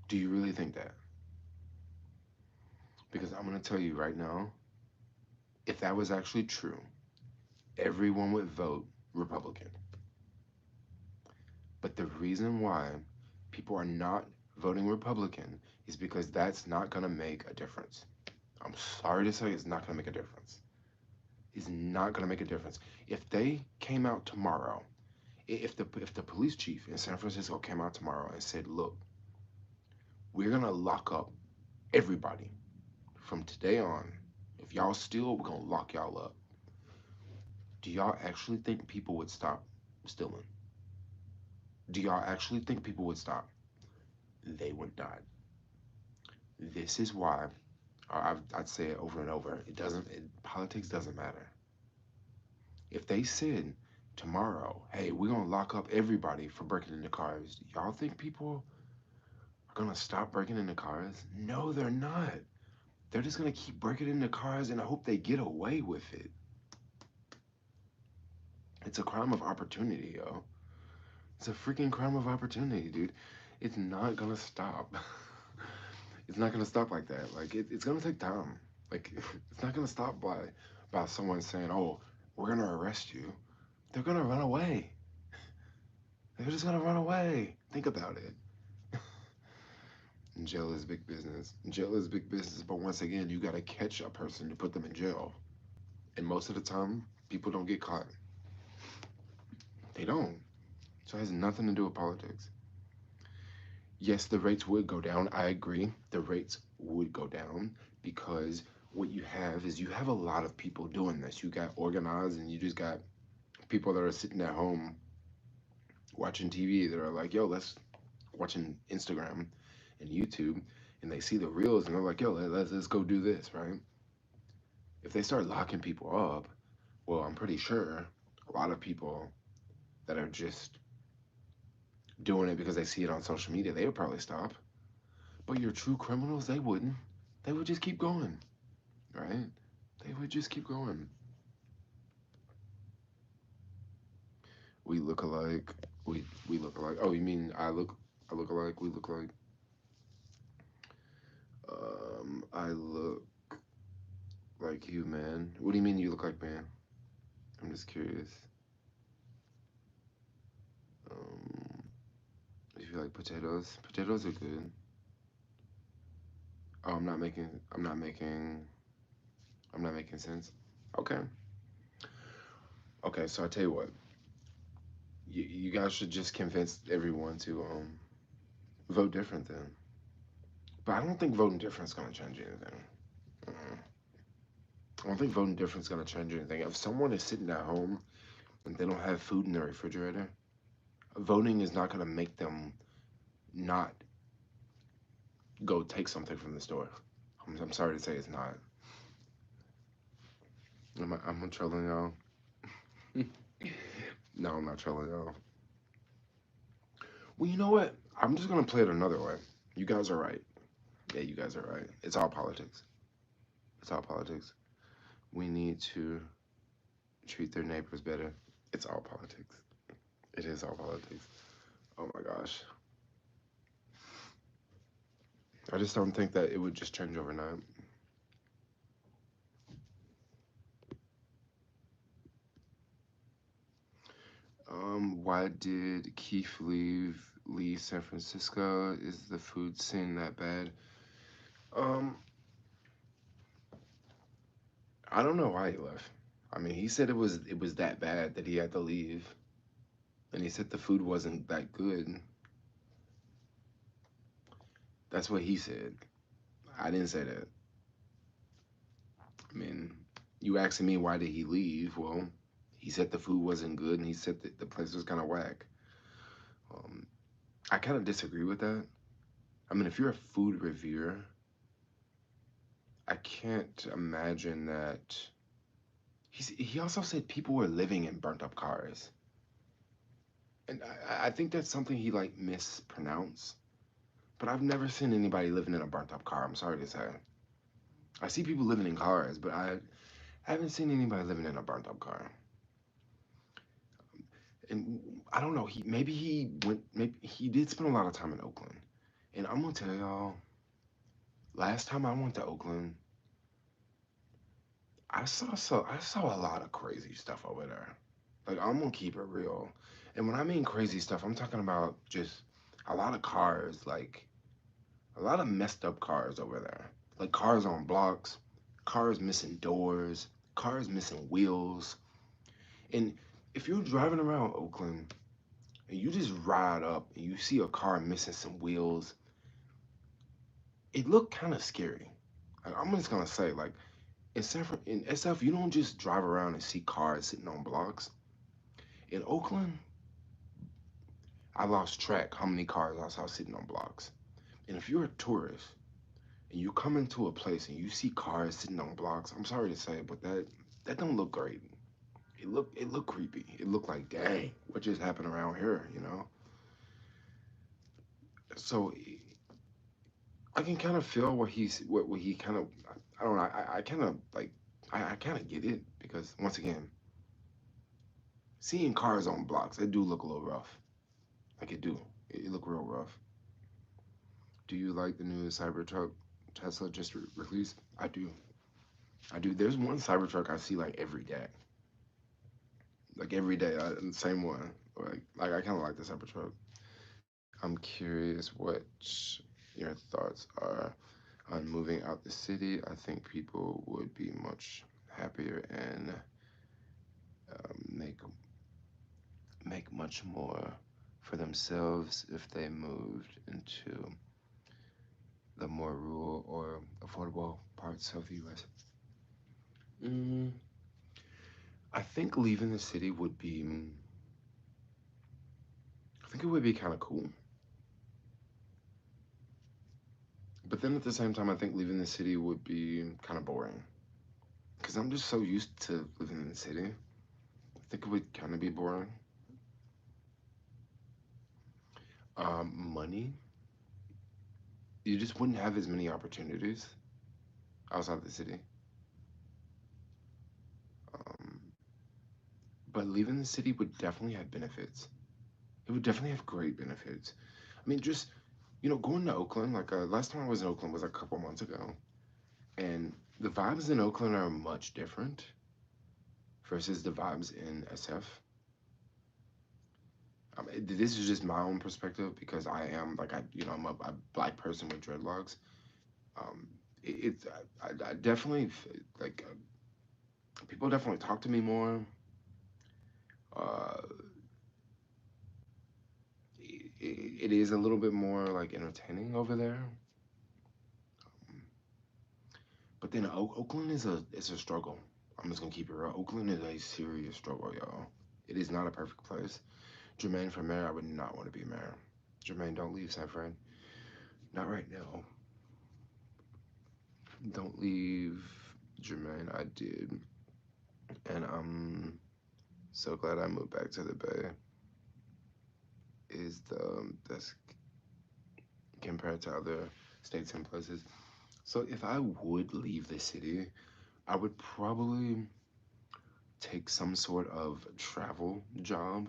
Do you really think that? Because I'm going to tell you right now, if that was actually true, everyone would vote Republican. But the reason why people are not voting Republican is because that's not going to make a difference. I'm sorry to say it's not going to make a difference. It's not going to make a difference. If they came out tomorrow, if the police chief in San Francisco came out tomorrow and said, look, we're going to lock up everybody from today on. If y'all steal, we're going to lock y'all up. Do y'all actually think people would stop stealing? Do y'all actually think people would stop? They would not. This is why I'd say it over and over. Politics doesn't matter. If they said tomorrow, hey, we're going to lock up everybody for breaking into cars, y'all think people are going to stop breaking into cars? No, they're not. They're just going to keep breaking into cars and I hope they get away with it. It's a crime of opportunity, yo. It's a freaking crime of opportunity, dude. It's not going to stop. It's not going to stop like that. Like, it's going to take time. Like, it's not going to stop by someone saying, oh, we're going to arrest you. They're going to run away. They're just going to run away. Think about it. Jail is big business. Jail is big business, but once again, you got to catch a person to put them in jail. And most of the time, people don't get caught. They don't. So it has nothing to do with politics. Yes, the rates would go down. I agree. The rates would go down because what you have is you have a lot of people doing this. You got organized and you just got people that are sitting at home watching TV that are like, yo, let's watching Instagram and YouTube, and they see the reels and they're like, yo, let's go do this, right? If they start locking people up, well, I'm pretty sure a lot of people that are just doing it because they see it on social media, they would probably stop. But your true criminals, they wouldn't. They would just keep going, right? They would just keep going. We look alike. We look alike. Oh, you mean I look alike? We look like. I look like you, man. What do you mean you look like, man? I'm just curious. If you like potatoes, potatoes are good. Oh, I'm not making sense. Okay. Okay, so I tell you what. You guys should just convince everyone to vote different then. But I don't think voting different is gonna change anything. Mm-mm. I don't think voting different is gonna change anything. If someone is sitting at home and they don't have food in their refrigerator, voting is not gonna make them not go take something from the store. I'm sorry to say it's not. I'm trolling y'all. No, I'm not trolling y'all. Well, you know what? I'm just gonna play it another way. You guys are right. Yeah, you guys are right. It's all politics. It's all politics. We need to treat their neighbors better. It's all politics. It is all politics. Oh my gosh. I just don't think that it would just change overnight. Why did Keith leave San Francisco? Is the food scene that bad? Um, I don't know why he left. I mean, he said it was that bad that he had to leave, and he said the food wasn't that good. That's what he said. I didn't say that. I mean, you asking me why did he leave? Well, He said the food wasn't good, and he said that the place was kind of whack. Um, I kind of disagree with that. I mean, if you're a food reviewer, I can't imagine that. He also said people were living in burnt up cars, and I think that's something he like mispronounced. But I've never seen anybody living in a burnt up car. I'm sorry to say. I see people living in cars, but I haven't seen anybody living in a burnt up car. And I don't know. Maybe he did spend a lot of time in Oakland. And I'm gonna tell y'all, last time I went to Oakland, I saw a lot of crazy stuff over there. Like I'm gonna keep it real. And when I mean crazy stuff, I'm talking about just a lot of cars, like a lot of messed up cars over there. Like cars on blocks, cars missing doors, cars missing wheels. And if you're driving around Oakland and you just ride up and you see a car missing some wheels, it looked kind of scary. Like, I'm just gonna say, like in SF, you don't just drive around and see cars sitting on blocks. In Oakland, I lost track how many cars I saw sitting on blocks. And if you're a tourist and you come into a place and you see cars sitting on blocks, I'm sorry to say, but that don't look great. It looked creepy. It looked like, dang, what just happened around here, you know? So I can kind of feel what he kind of I don't know. I kind of like I kind of get it because once again, seeing cars on blocks, they do look a little rough. Like it do. It look real rough. Do you like the new Cybertruck Tesla just released? I do. I do. There's one Cybertruck I see like every day. Like every day, the same one. Like I kind of like the Cybertruck. I'm curious what your thoughts are on moving out the city. I think people would be much happier and make much more for themselves if they moved into the more rural or affordable parts of the U.S. Mm, I think leaving the city would be. I think it would be kind of cool, but then at the same time, I think leaving the city would be kind of boring because I'm just so used to living in the city. I think it would kind of be boring. Money, you just wouldn't have as many opportunities outside the city. Um, but leaving the city would definitely have benefits. It would definitely have great benefits. I mean, just going to Oakland. Like last time I was in Oakland was a couple months ago, and the vibes in Oakland are much different versus the vibes in SF. This is just my own perspective because I am like I'm a black person with dreadlocks. Um, I definitely like people definitely talk to me more. Uh, it is a little bit more like entertaining over there. Um, but then Oakland is a struggle. I'm just gonna keep it real. Oakland is a serious struggle, y'all. It is not a perfect place. Jermaine for mayor, I would not want to be mayor. Jermaine, don't leave, San Fran. Not right now. Don't leave, Jermaine. I did, and I'm so glad I moved back to the Bay. Is the that's compared to other states and places. So if I would leave the city, I would probably take some sort of travel job,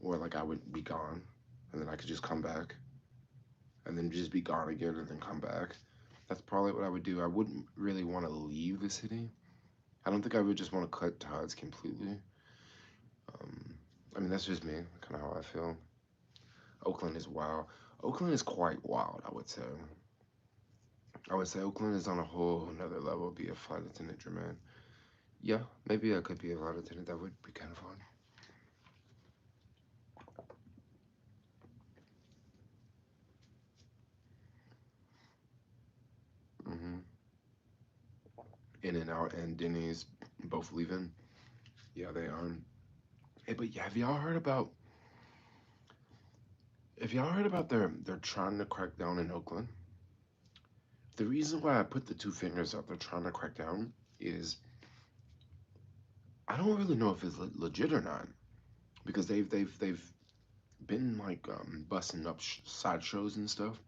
or like I would be gone, and then I could just come back, and then just be gone again, and then come back. That's probably what I would do. I wouldn't really want to leave the city. I don't think I would just want to cut ties completely. Um, I mean, that's just me, kind of how I feel. Oakland is wild. Oakland is quite wild, I would say. I would say Oakland is on a whole another level. Be a flight attendant, Jermaine. Yeah, maybe I could be a flight attendant. That would be kind of fun. hmm In and Out and Denny's both leaving. Yeah, they are. Hey, but yeah, have y'all heard about they're trying to crack down in Oakland? The reason why I put the two fingers up, they're trying to crack down, is I don't really know if it's legit or not because they've been like busting up sideshows and stuff.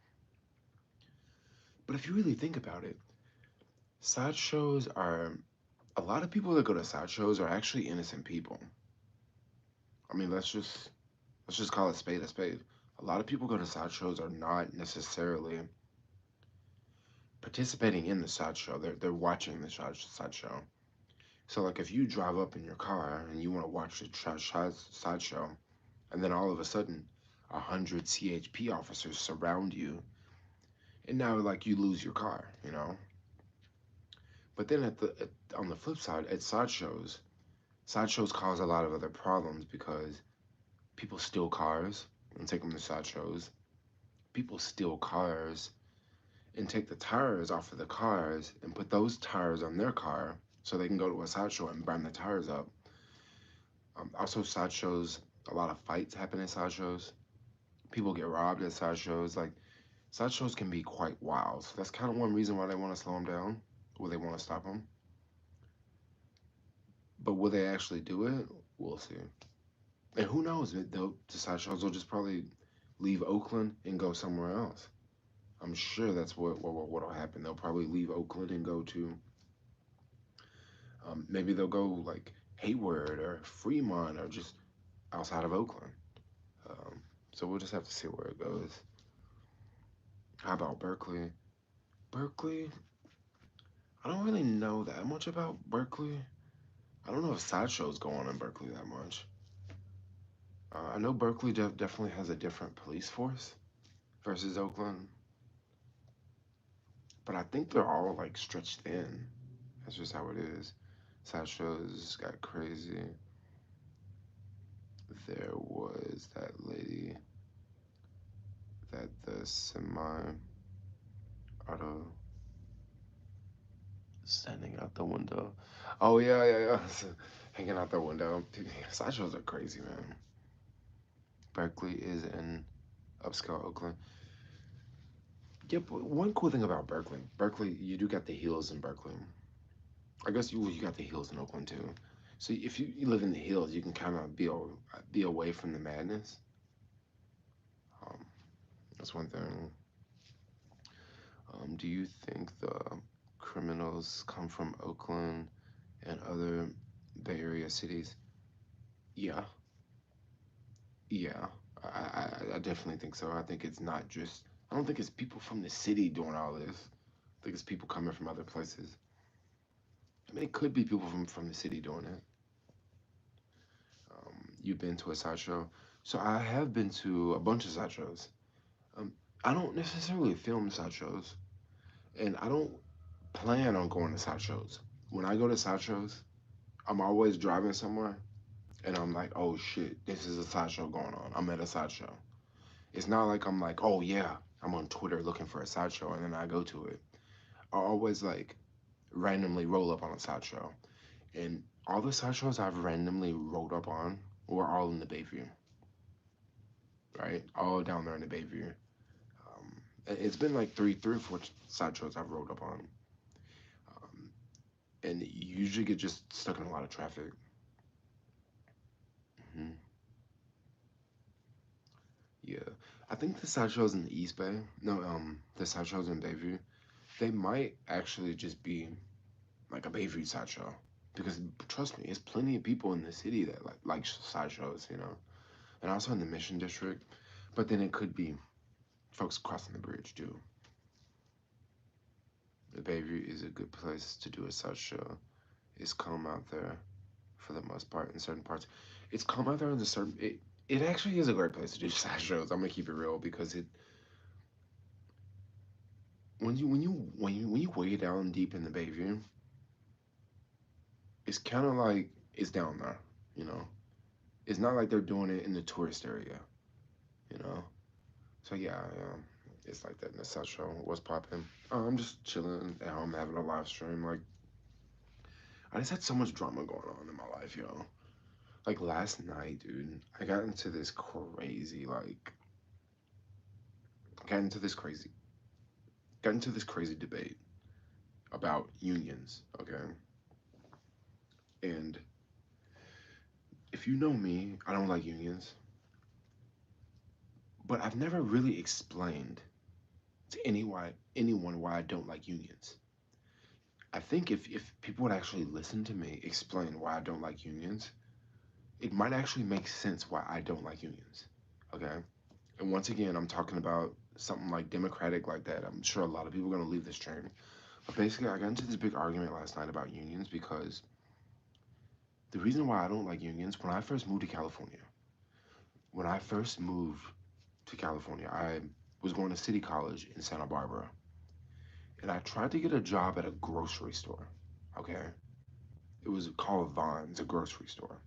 But if you really think about it, sideshows are a lot of people that go to sideshows are actually innocent people. I mean, let's just call it spade a spade. A lot of people go to sideshows are not necessarily participating in the sideshow. They're watching the sideshow. So like if you drive up in your car and you want to watch the sideshow, and then all of a sudden, 100 CHP officers surround you, and now like you lose your car, you know. But then on the flip side, at sideshows cause a lot of other problems because people steal cars and take them to sideshows. People steal cars and take the tires off of the cars and put those tires on their car so they can go to a sideshow and burn the tires up. Also, sideshows, a lot of fights happen at sideshows. People get robbed at sideshows. Like, sideshows can be quite wild. So that's kind of one reason why they want to slow them down, or they want to stop them. But will they actually do it? We'll see. And who knows? The sideshows will just probably leave Oakland and go somewhere else. I'm sure that's what'll happen. They'll probably leave Oakland and go to maybe they'll go like Hayward or Fremont or just outside of Oakland. Um, so we'll just have to see where it goes. How about Berkeley? Berkeley, I don't really know that much about Berkeley. I don't know if sideshows go on in Berkeley that much. I know Berkeley definitely has a different police force versus Oakland, but I think they're all like stretched thin. That's just how it is. Sideshows got crazy. There was that lady that the semi auto standing out the window. Oh yeah, yeah, yeah. Hanging out the window. Sideshows are crazy, man. Berkeley is in upscale Oakland. Yeah, but one cool thing about Berkeley, you do got the hills in Berkeley. I guess you got the hills in Oakland too. So if you live in the hills, you can kind of be away from the madness. Um, that's one thing. Do you think the criminals come from Oakland and other Bay Area cities? Yeah, yeah. I definitely think so. I think it's not just. I don't think it's people from the city doing all this. I think it's people coming from other places. I mean, it could be people from the city doing it. You've been to a sideshow. So I have been to a bunch of sideshows. Um, I don't necessarily film sideshows, and I don't plan on going to sideshows. When I go to sideshows, I'm always driving somewhere, and I'm like, oh shit, this is a sideshow going on. I'm at a sideshow. It's not like I'm like, oh yeah, I'm on Twitter looking for a sideshow, and then I go to it. I always like randomly roll up on a sideshow, and all the sideshows I've randomly rolled up on were all in the Bayview, right? All down there in the Bayview. It's been like three or four sideshows I've rolled up on, um, and you usually get just stuck in a lot of traffic. Hmm. Yeah, I think the sideshows in the East Bay, no, the sideshows in Bayview, they might actually just be like a Bayview sideshow, because trust me, there's plenty of people in the city that like sideshows, you know, and also in the Mission District. But then it could be folks crossing the bridge too. The Bayview is a good place to do a sideshow. It's calm out there for the most part in certain parts. It's calm out there in the certain. It actually is a great place to do sideshows. I'm gonna keep it real because it when you way down deep in the Bayview, it's kind of like it's down there, you know. It's not like they're doing it in the tourist area, you know. So yeah, it's like that in the South Show. What's popping? I'm just chilling at home having a live stream. Like I just had so much drama going on in my life, yo. Like last night, dude, I got into this crazy, like, got into this crazy, got into this crazy debate about unions, okay? And if you know me, I don't like unions, but I've never really explained to anyone why I don't like unions. I think if people would actually listen to me explain why I don't like unions, it might actually make sense why I don't like unions. Okay? And once again, I'm talking about something like democratic like that. I'm sure a lot of people are gonna leave this train. But basically I got into this big argument last night about unions because the reason why I don't like unions, when I first moved to California, I was going to City College in Santa Barbara. And I tried to get a job at a grocery store. Okay? It was called Vaughn's, a grocery store.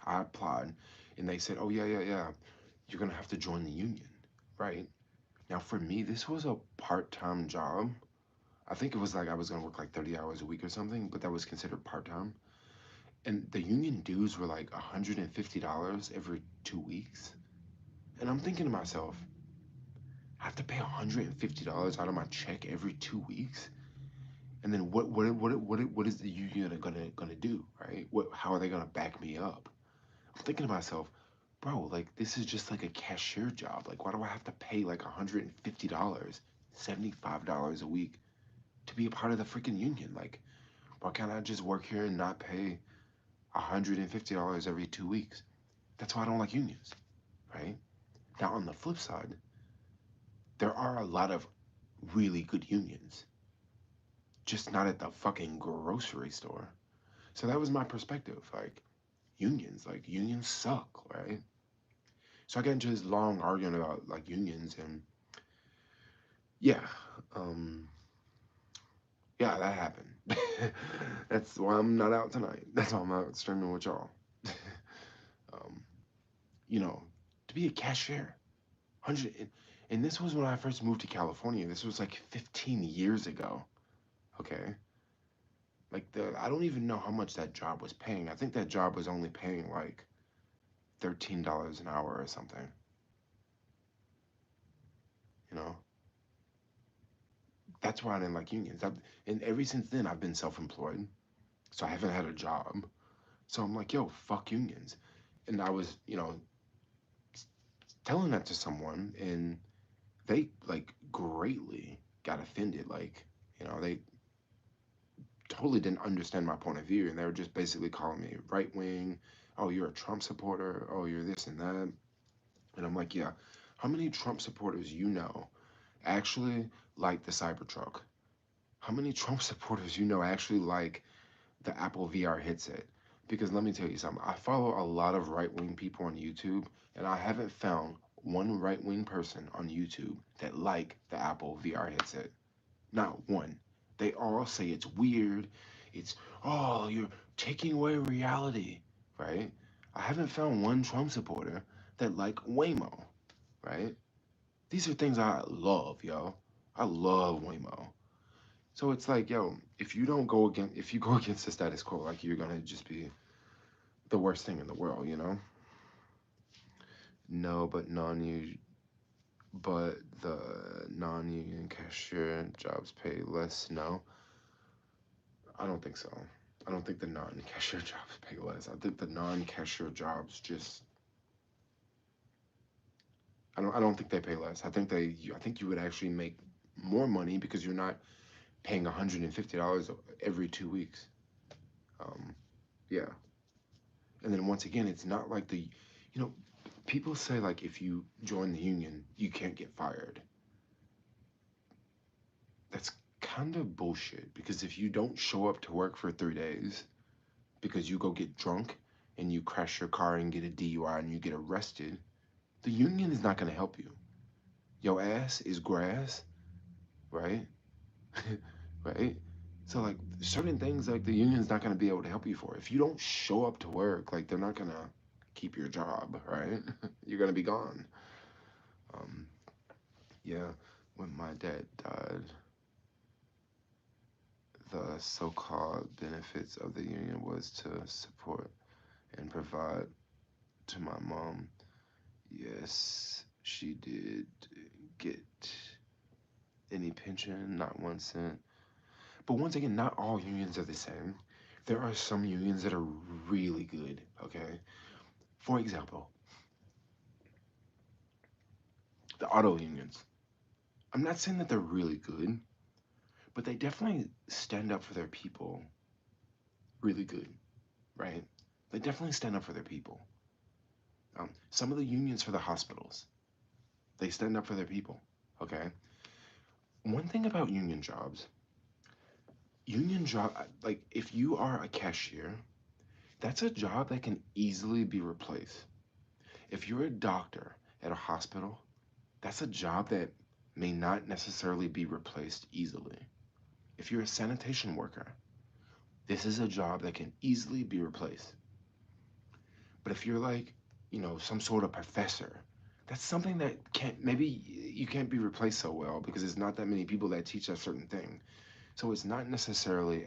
I applied and they said, "Oh yeah. You're gonna have to join the union." Right? Now for me, this was a part-time job. I think it was like I was gonna work like 30 hours a week or something, but that was considered part-time. And the union dues were like $150 every 2 weeks. And I'm thinking to myself, I have to pay $150 out of my check every 2 weeks? And then what is the union gonna do, right? How are they gonna back me up? I'm thinking to myself, bro, like this is just like a cashier job. Like why do I have to pay like $150, $75 a week to be a part of the freaking union? Like why can't I just work here and not pay $150 every 2 weeks? That's why I don't like unions, right? Now on the flip side, there are a lot of really good unions, just not at the fucking grocery store. So that was my perspective. Like unions suck, right? So I got into this long argument about like unions and yeah, um, yeah, that happened. That's why I'm not out tonight. That's why I'm out streaming with y'all. um, you know, to be a cashier, 100, and this was when I first moved to California. This was like 15 years ago. Okay, like I don't even know how much that job was paying. I think that job was only paying like $13 an hour or something. You know, that's why I didn't like unions. And ever since then, I've been self-employed, so I haven't had a job. So I'm like, yo, fuck unions. And I was, telling that to someone, and they like greatly got offended. Like, they totally didn't understand my point of view, and they were just basically calling me right wing. Oh, you're a Trump supporter. Oh, you're this and that. And I'm like, yeah. How many Trump supporters actually like the Cybertruck? How many Trump supporters actually like the Apple VR headset? Because let me tell you something. I follow a lot of right wing people on YouTube, and I haven't found one right wing person on YouTube that like the Apple VR headset. Not one. They all say it's weird. It's, oh, you're taking away reality, right? I haven't found one Trump supporter that like Waymo, right? These are things I love, yo. I love Waymo. So it's like, yo, if you go against the status quo, like you're gonna just be the worst thing in the world, you know? No, but the non-union cashier jobs pay less. No, I don't think so. I don't think the non-cashier jobs pay less. I think the non-cashier jobs just, I don't think they pay less. I think you would actually make more money because you're not paying $150 every 2 weeks. Um, yeah. And then once again, it's not like you know, people say like if you join the union, you can't get fired. That's kind of bullshit because if you don't show up to work for 3 days because you go get drunk and you crash your car and get a DUI and you get arrested, the union is not going to help you. Your ass is grass, right? Right? So like certain things like the union's not going to be able to help you for. If you don't show up to work, like they're not going to keep your job, right? You're going to be gone. Um, yeah, when my dad died, the so-called benefits of the union was to support and provide to my mom. Yes, she did get any pension, not 1 cent. But once again, not all unions are the same. There are some unions that are really good, okay? For example, the auto unions. I'm not saying that they're really good, but they definitely stand up for their people really good, right? They definitely stand up for their people. Some of the unions for the hospitals, they stand up for their people, okay? One thing about union job, like if you are a cashier, that's a job that can easily be replaced. If you're a doctor at a hospital, that's a job that may not necessarily be replaced easily. If you're a sanitation worker, this is a job that can easily be replaced. But if you're like, some sort of professor, that's something that can't, maybe you can't be replaced so well because there's not that many people that teach a certain thing. So it's not necessarily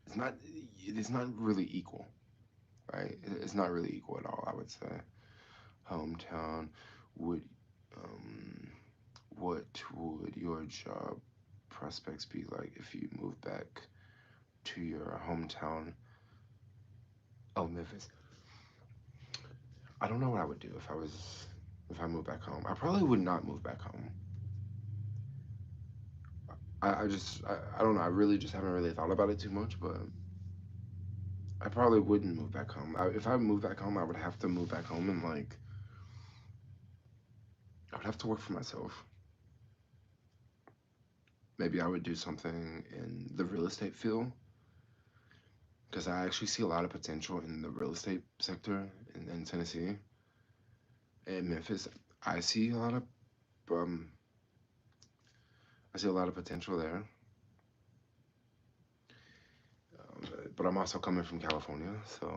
it's not, it's not really equal, right? It's not really equal at all, I would say. Hometown, would, um, what would your job prospects be like if you move back to your hometown? Oh, Memphis. I don't know what I would do if I moved back home. I probably would not move back home. I don't know. I really just haven't really thought about it too much, but I probably wouldn't move back home. If I moved back home, I would have to move back home and like I would have to work for myself. Maybe I would do something in the real estate field because I actually see a lot of potential in the real estate sector in Tennessee and Memphis. I see a lot of um I see a lot of potential there. But I'm also coming from California, so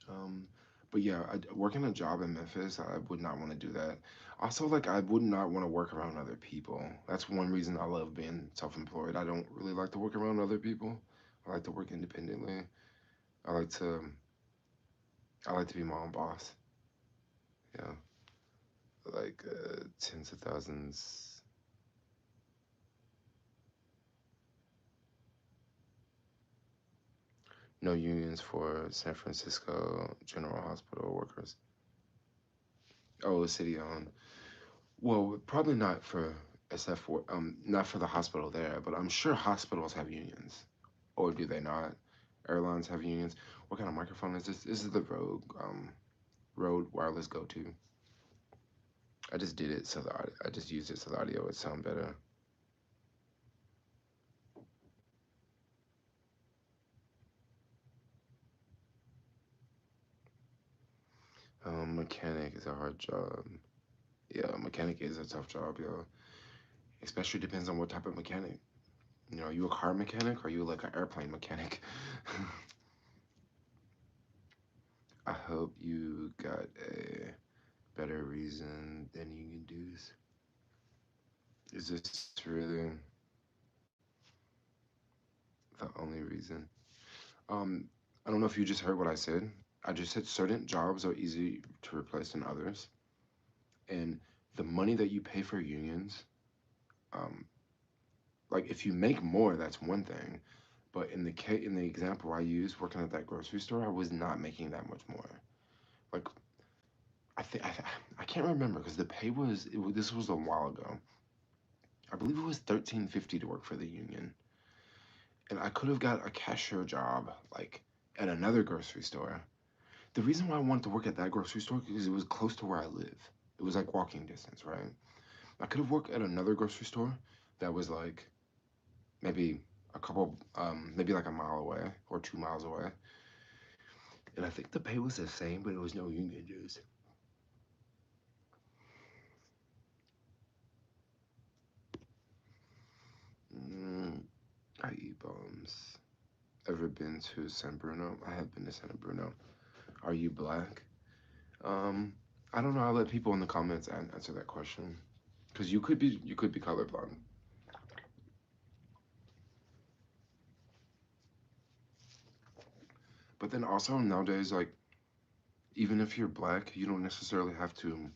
um, but yeah, working a job in Memphis, I would not want to do that. Also, like, I would not want to work around other people. That's one reason I love being self-employed. I don't really like to work around other people. I like to work independently. I like to, I like to be my own boss. Yeah, like tens of thousands. No unions for San Francisco General Hospital workers. Oh, city owned. Well, probably not for SF, not for the hospital there, but I'm sure hospitals have unions. Or do they not? Airlines have unions. What kind of microphone is this? This is the Rode Wireless Go To. I just did it so I just used it so the audio would sound better. Mechanic is a hard job. Yeah, mechanic is a tough job, yo. Especially depends on what type of mechanic. Are you a car mechanic or are you like an airplane mechanic? I hope you got a better reason than union dues. Is this really the only reason? Um, I don't know if you just heard what I said. I just said certain jobs are easy to replace than others, and the money that you pay for unions, um, like if you make more, that's one thing. But in the example I used, working at that grocery store, I was not making that much more. Like I think I can't remember because the pay this was a while ago. I believe it was 13.50 to work for the union, and I could have got a cashier job like at another grocery store. The reason why I wanted to work at that grocery store because it was close to where I live. It was like walking distance, right? I could have worked at another grocery store that was like maybe maybe like a mile away or 2 miles away. And I think the pay was the same, but it was no union dues. Mm, I eat bombs. Ever been to San Bruno? I have been to San Bruno. Are you black? Um, I don't know. I'll let people in the comments answer that question. Because you could be colorblind. But then also nowadays, like, even if you're black, you don't necessarily have to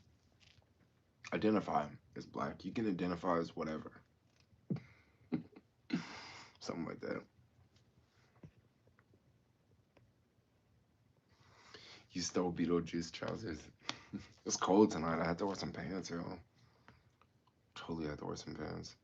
identify as black. You can identify as whatever, something like that. You stole Beetlejuice trousers. It's cold tonight. I had to wear some pants, yo. Totally had to wear some pants.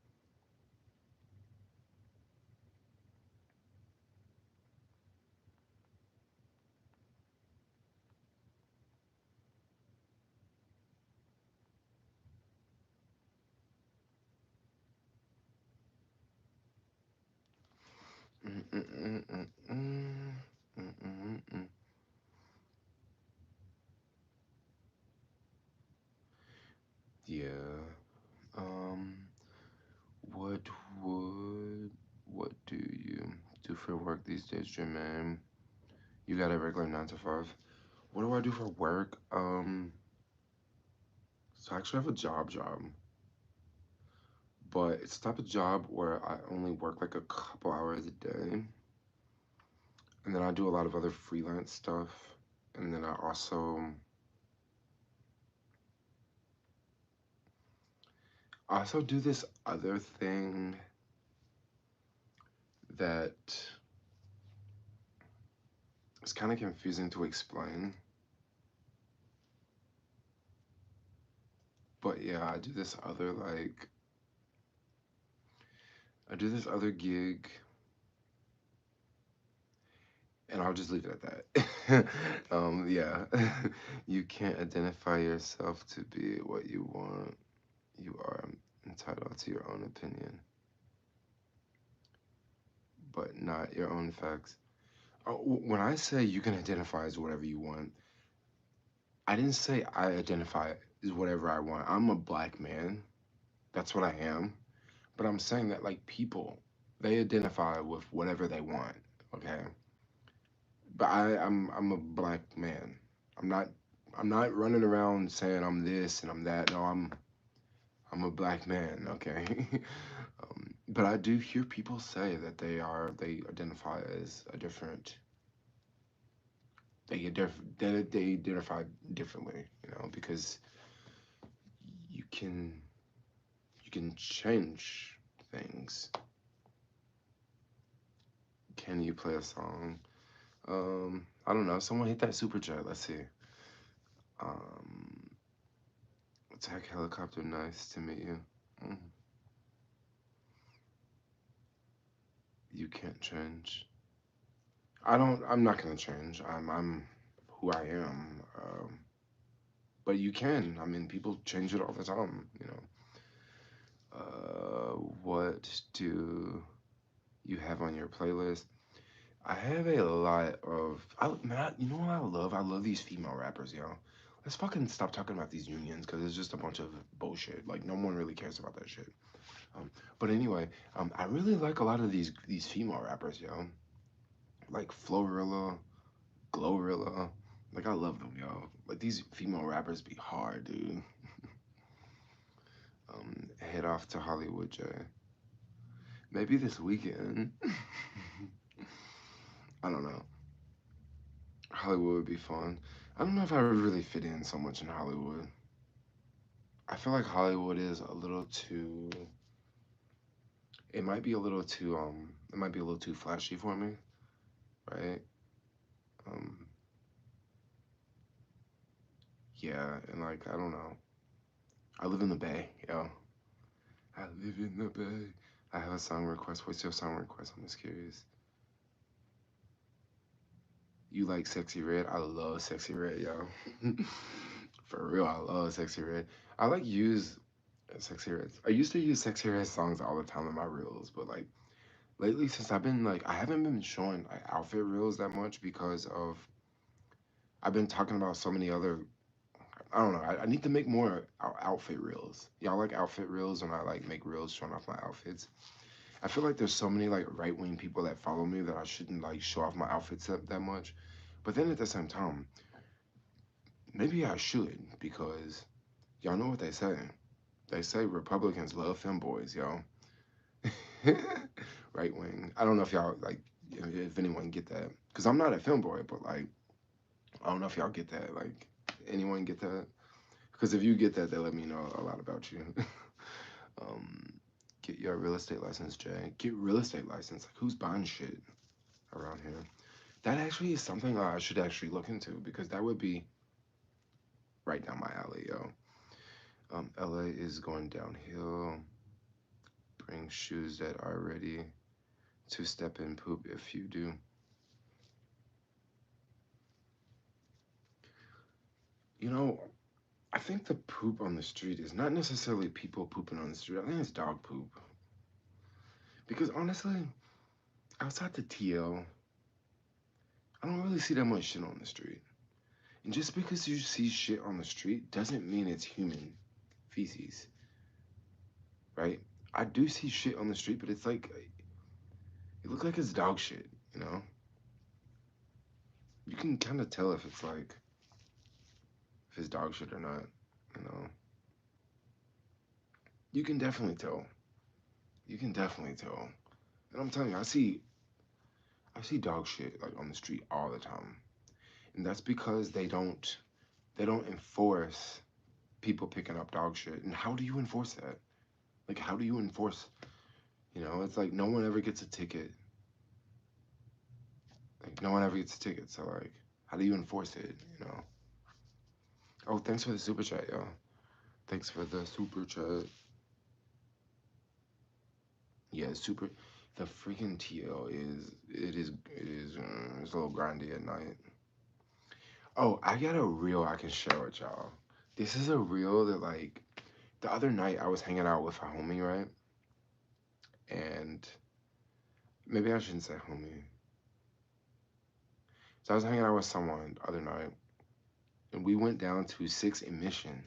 Mm, mm, mm, mm, mm, mm, mm, mm. Yeah. Um. What would what do you do for work these days, Jermaine? You got a regular 9 to 5. What do I do for work? So I actually have a job, but it's the type of job where I only work like a couple hours a day, and then I do a lot of other freelance stuff, and then I also do this other thing that is kind of confusing to explain. But yeah, I do this other gig, and I'll just leave it at that. Yeah, you can't identify yourself to be what you want. You are entitled to your own opinion, but not your own facts. When I say you can identify as whatever you want, I didn't say I identify as whatever I want. I'm a black man. That's what I am. But I'm saying that like people, they identify with whatever they want. Okay. But I'm a black man. I'm not I'm not running around saying I'm this and I'm that. No, I'm a black man. Okay. But I do hear people say that they identify as a different they identify differently. Because you can you can change things. Can you play a song? I don't know. Someone hit that super chat. Let's see. Um, Attack helicopter. Nice to meet you. Mm, you can't change. I'm not gonna change. I'm who I am. But you can. I mean, people change it all the time. What do you have on your playlist? I have a lot of. You know what I love? I love these female rappers, yo. Let's fucking stop talking about these unions because it's just a bunch of bullshit. Like no one really cares about that shit. Um, but anyway, I really like a lot of these female rappers, yo. Like Florilla, Glorilla. Like I love them, yo. Like these female rappers be hard, dude. Head off to Hollywood, Jay. Maybe this weekend. I don't know. Hollywood would be fun. I don't know if I would really fit in so much in Hollywood. I feel like Hollywood is a little too. It might be a little too. It might be a little too flashy for me, right? Um. Yeah, and like I don't know. I live in the Bay, yo. I live in the Bay. I have a song request. What's your song request? I'm just curious. You like Sexy Red? I love Sexy Red, yo. For real, I love Sexy Red. I like use Sexy Reds. I used to use Sexy Red songs all the time in my reels, but like lately, since I've been like, I haven't been showing like outfit reels that much because of I've been talking about so many other. I don't know. I need to make more outfit reels. Y'all like outfit reels when I like make reels showing off my outfits. I feel like there's so many like right wing people that follow me that I shouldn't like show off my outfits that much. But then at the same time, maybe I should because y'all know what they say. They say Republicans love femboys, yo. Right wing. I don't know if y'all like if anyone get that Because I'm not a film boy, but like, I don't know if y'all get that. Like, anyone get that? Because if you get that, they let me know a lot about you. um, get your real estate license, Jay. Get real estate license. Like, who's buying shit around here? That actually is something I should actually look into because that would be right down my alley, yo. LA is going downhill. Bring shoes that are ready to step in poop if you do. You know, I think the poop on the street is not necessarily people pooping on the street. I think it's dog poop. Because honestly, outside the TL, I don't really see that much shit on the street. And just because you see shit on the street doesn't mean it's human feces, right? I do see shit on the street, but it's like, it looks like it's dog shit, you know? You can kind of tell if it's like, if it's dog shit or not, you know? You can definitely tell. You can definitely tell. And I'm telling you, I see dog shit like on the street all the time. And that's because they don't enforce people picking up dog shit. And how do you enforce that? Like how do you enforce, it's like no one ever gets a ticket. Like no one ever gets a ticket. So like how do you enforce it? Oh, thanks for the super chat, y'all. Thanks for the super chat. Yeah, super the freaking TL is it's a little grindy at night. Oh, I got a reel I can share with y'all. This is a reel that like the other night I was hanging out with a homie, right? And maybe I shouldn't say homie. So I was hanging out with someone the other night, and we went down to 6 in Mission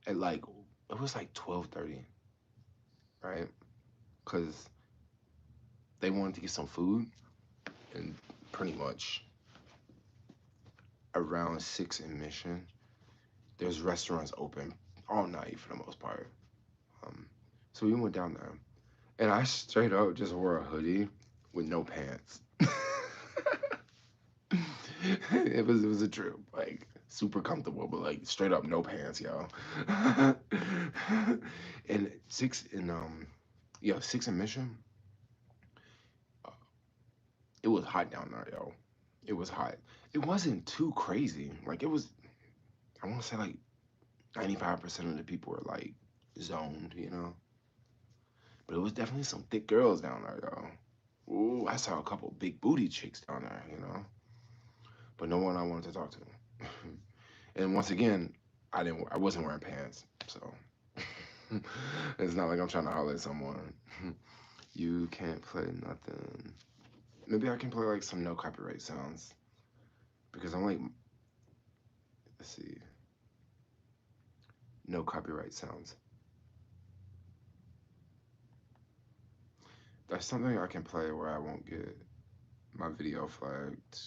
at like it was like 12:30, right? Cause they wanted to get some food, and pretty much around 6 in Mission, there's restaurants open all night for the most part. Um, so we went down there, and I straight up just wore a hoodie with no pants. it was a trip, like super comfortable, but like straight up no pants, y'all. And 6 in Mission, uh, it was hot down there, yo. It was hot. It wasn't too crazy. Like it was, I want to say like 95% of the people were like zoned. But it was definitely some thick girls down there, yo. Ooh, I saw a couple big booty chicks down there. But no one I wanted to talk to. And once again, I wasn't wearing pants, so it's not like I'm trying to holler at someone. You can't play nothing. Maybe I can play like some no copyright sounds because I'm like, let's see, no copyright sounds. That's something I can play where I won't get my video flagged.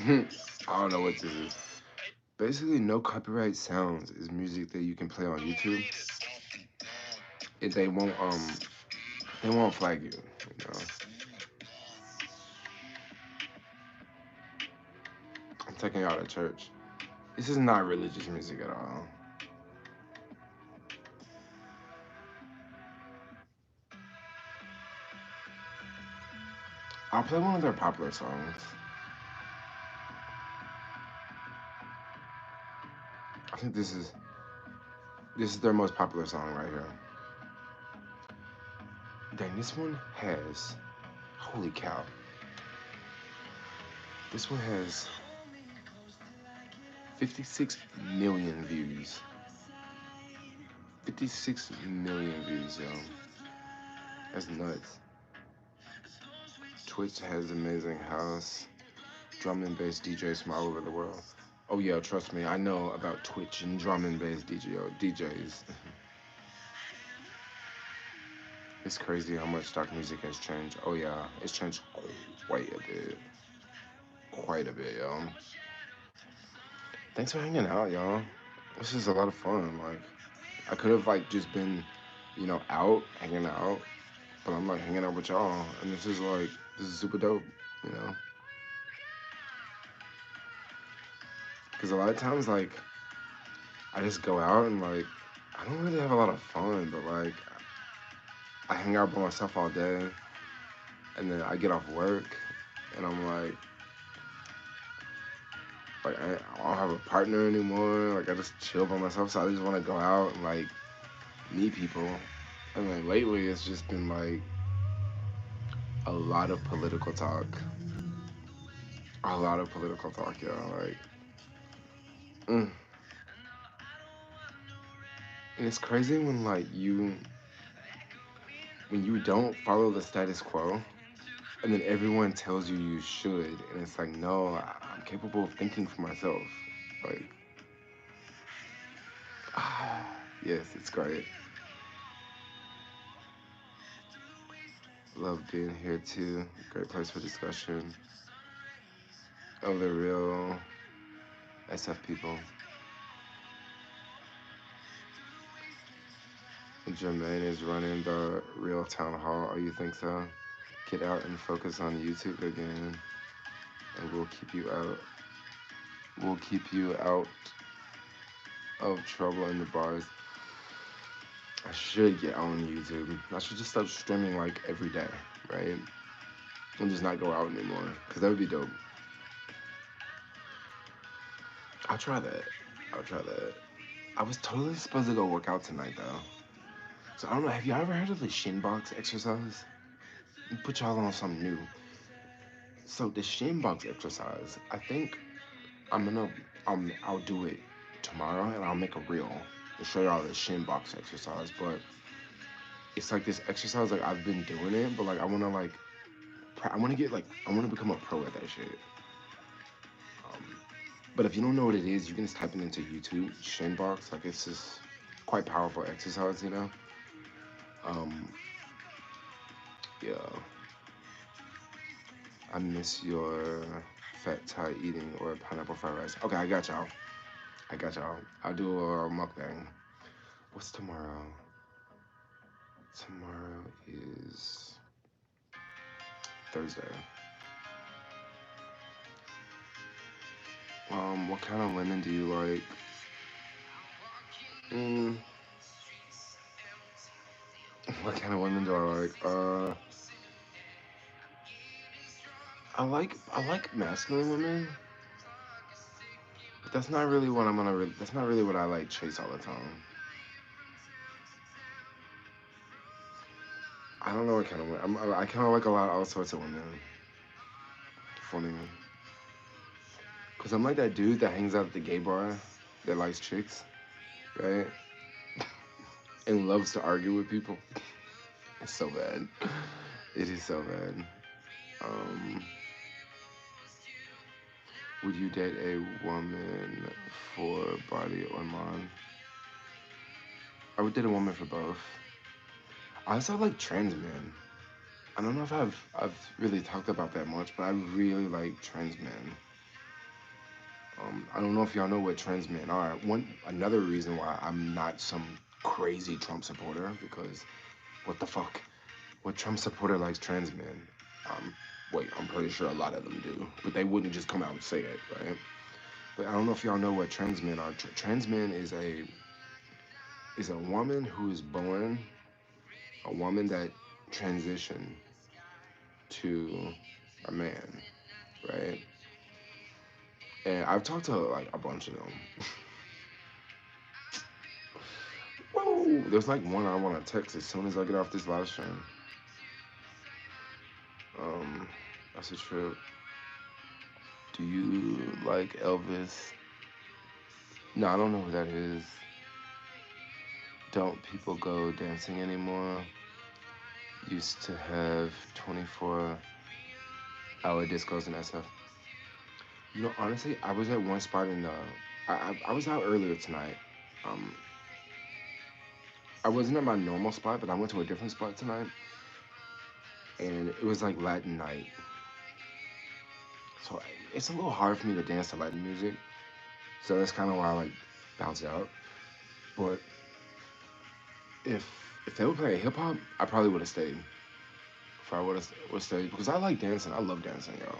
I don't know what this is. Basically, no copyright sounds is music that you can play on YouTube. If they won't flag you. I'm taking out of church. This is not religious music at all. I'll play one of their popular songs. I think this is their most popular song right here. Dang, this one has, holy cow. This one has 56 million views. 56 million views, yo. That's nuts. Twitch has amazing house. Drum and bass DJs from all over the world. Oh yeah, trust me, I know about Twitch and drum and bass DJs. It's crazy how much stock music has changed. Oh yeah, it's changed quite a bit. Quite a bit, yo. Thanks for hanging out, y'all. This is a lot of fun. Like, I could have like just been, out hanging out, but I'm like hanging out with y'all, and this is super dope, you know. Because a lot of times, like, I just go out and like, I don't really have a lot of fun, but like, I hang out by myself all day, and then I get off work, and I'm like I don't have a partner anymore. Like, I just chill by myself, so I just want to go out and like meet people. And like lately, it's just been like a lot of political talk. A lot of political talk, yeah. Like, mm. And it's crazy when like when you don't follow the status quo, and then everyone tells you you should, and it's like, no, I'm capable of thinking for myself. Like, yes, it's great. Love being here too. Great place for discussion of the real SF people. Jermaine is running the real town hall. Oh, you think so? Get out and focus on YouTube again, and we'll keep you out. We'll keep you out of trouble in the bars. I should get on YouTube. I should just start streaming like every day, right? And just not go out anymore, because that would be dope. I'll try that. I'll try that. I was totally supposed to go work out tonight, though. So I don't know, have you ever heard of the shin box exercise? Put y'all on something new. So the shin box exercise, I think I'm gonna, I'll do it tomorrow, and I'll make a reel to show y'all the shin box exercise. But it's like this exercise, like I've been doing it, but like I wanna get like, I wanna become a pro at that shit. Um, but if you don't know what it is, you can just type it into YouTube, shin box. Like, it's just quite powerful exercise, you know. Um, yeah. I miss your fat Thai eating or pineapple fried rice. Okay, I got y'all. I got y'all. I'll do a mukbang. What's tomorrow? Tomorrow is Thursday. What kind of women do you like? Mm, what kind of women do I like? I like masculine women, but that's not really what I'm gonna. That's not really what I like chase all the time. I don't know what kind of women. I kind of like a lot, all sorts of women. Funny, cause I'm like that dude that hangs out at the gay bar, that likes chicks, right? And loves to argue with people. It's so bad. It is so bad. Um, would you date a woman for body or mind? I would date a woman for both. I also like trans men. I don't know if I've really talked about that much, but I really like trans men. I don't know if y'all know what trans men are. Another reason why I'm not some crazy Trump supporter, because what the fuck? What Trump supporter likes trans men? Um, Wait, I'm pretty sure a lot of them do, but they wouldn't just come out and say it, right? But I don't know if y'all know what trans men are. Trans men is a woman who is born, a woman that transitioned to a man, right? And I've talked to like a bunch of them. Whoa, there's like one I want to text as soon as I get off this live stream. That's a trip. Do you like Elvis? No, I don't know who that is. Don't people go dancing anymore? Used to have 24-hour discos in SF. You know, honestly, I was at one spot in the. I was out earlier tonight. Um, I wasn't at my normal spot, but I went to a different spot tonight, and it was like Latin night. So it's a little hard for me to dance to Latin music. So that's kind of why I like bounce out. But if if they were playing hip hop, I probably would have stayed. If I would have stayed because I like dancing. I love dancing, yo.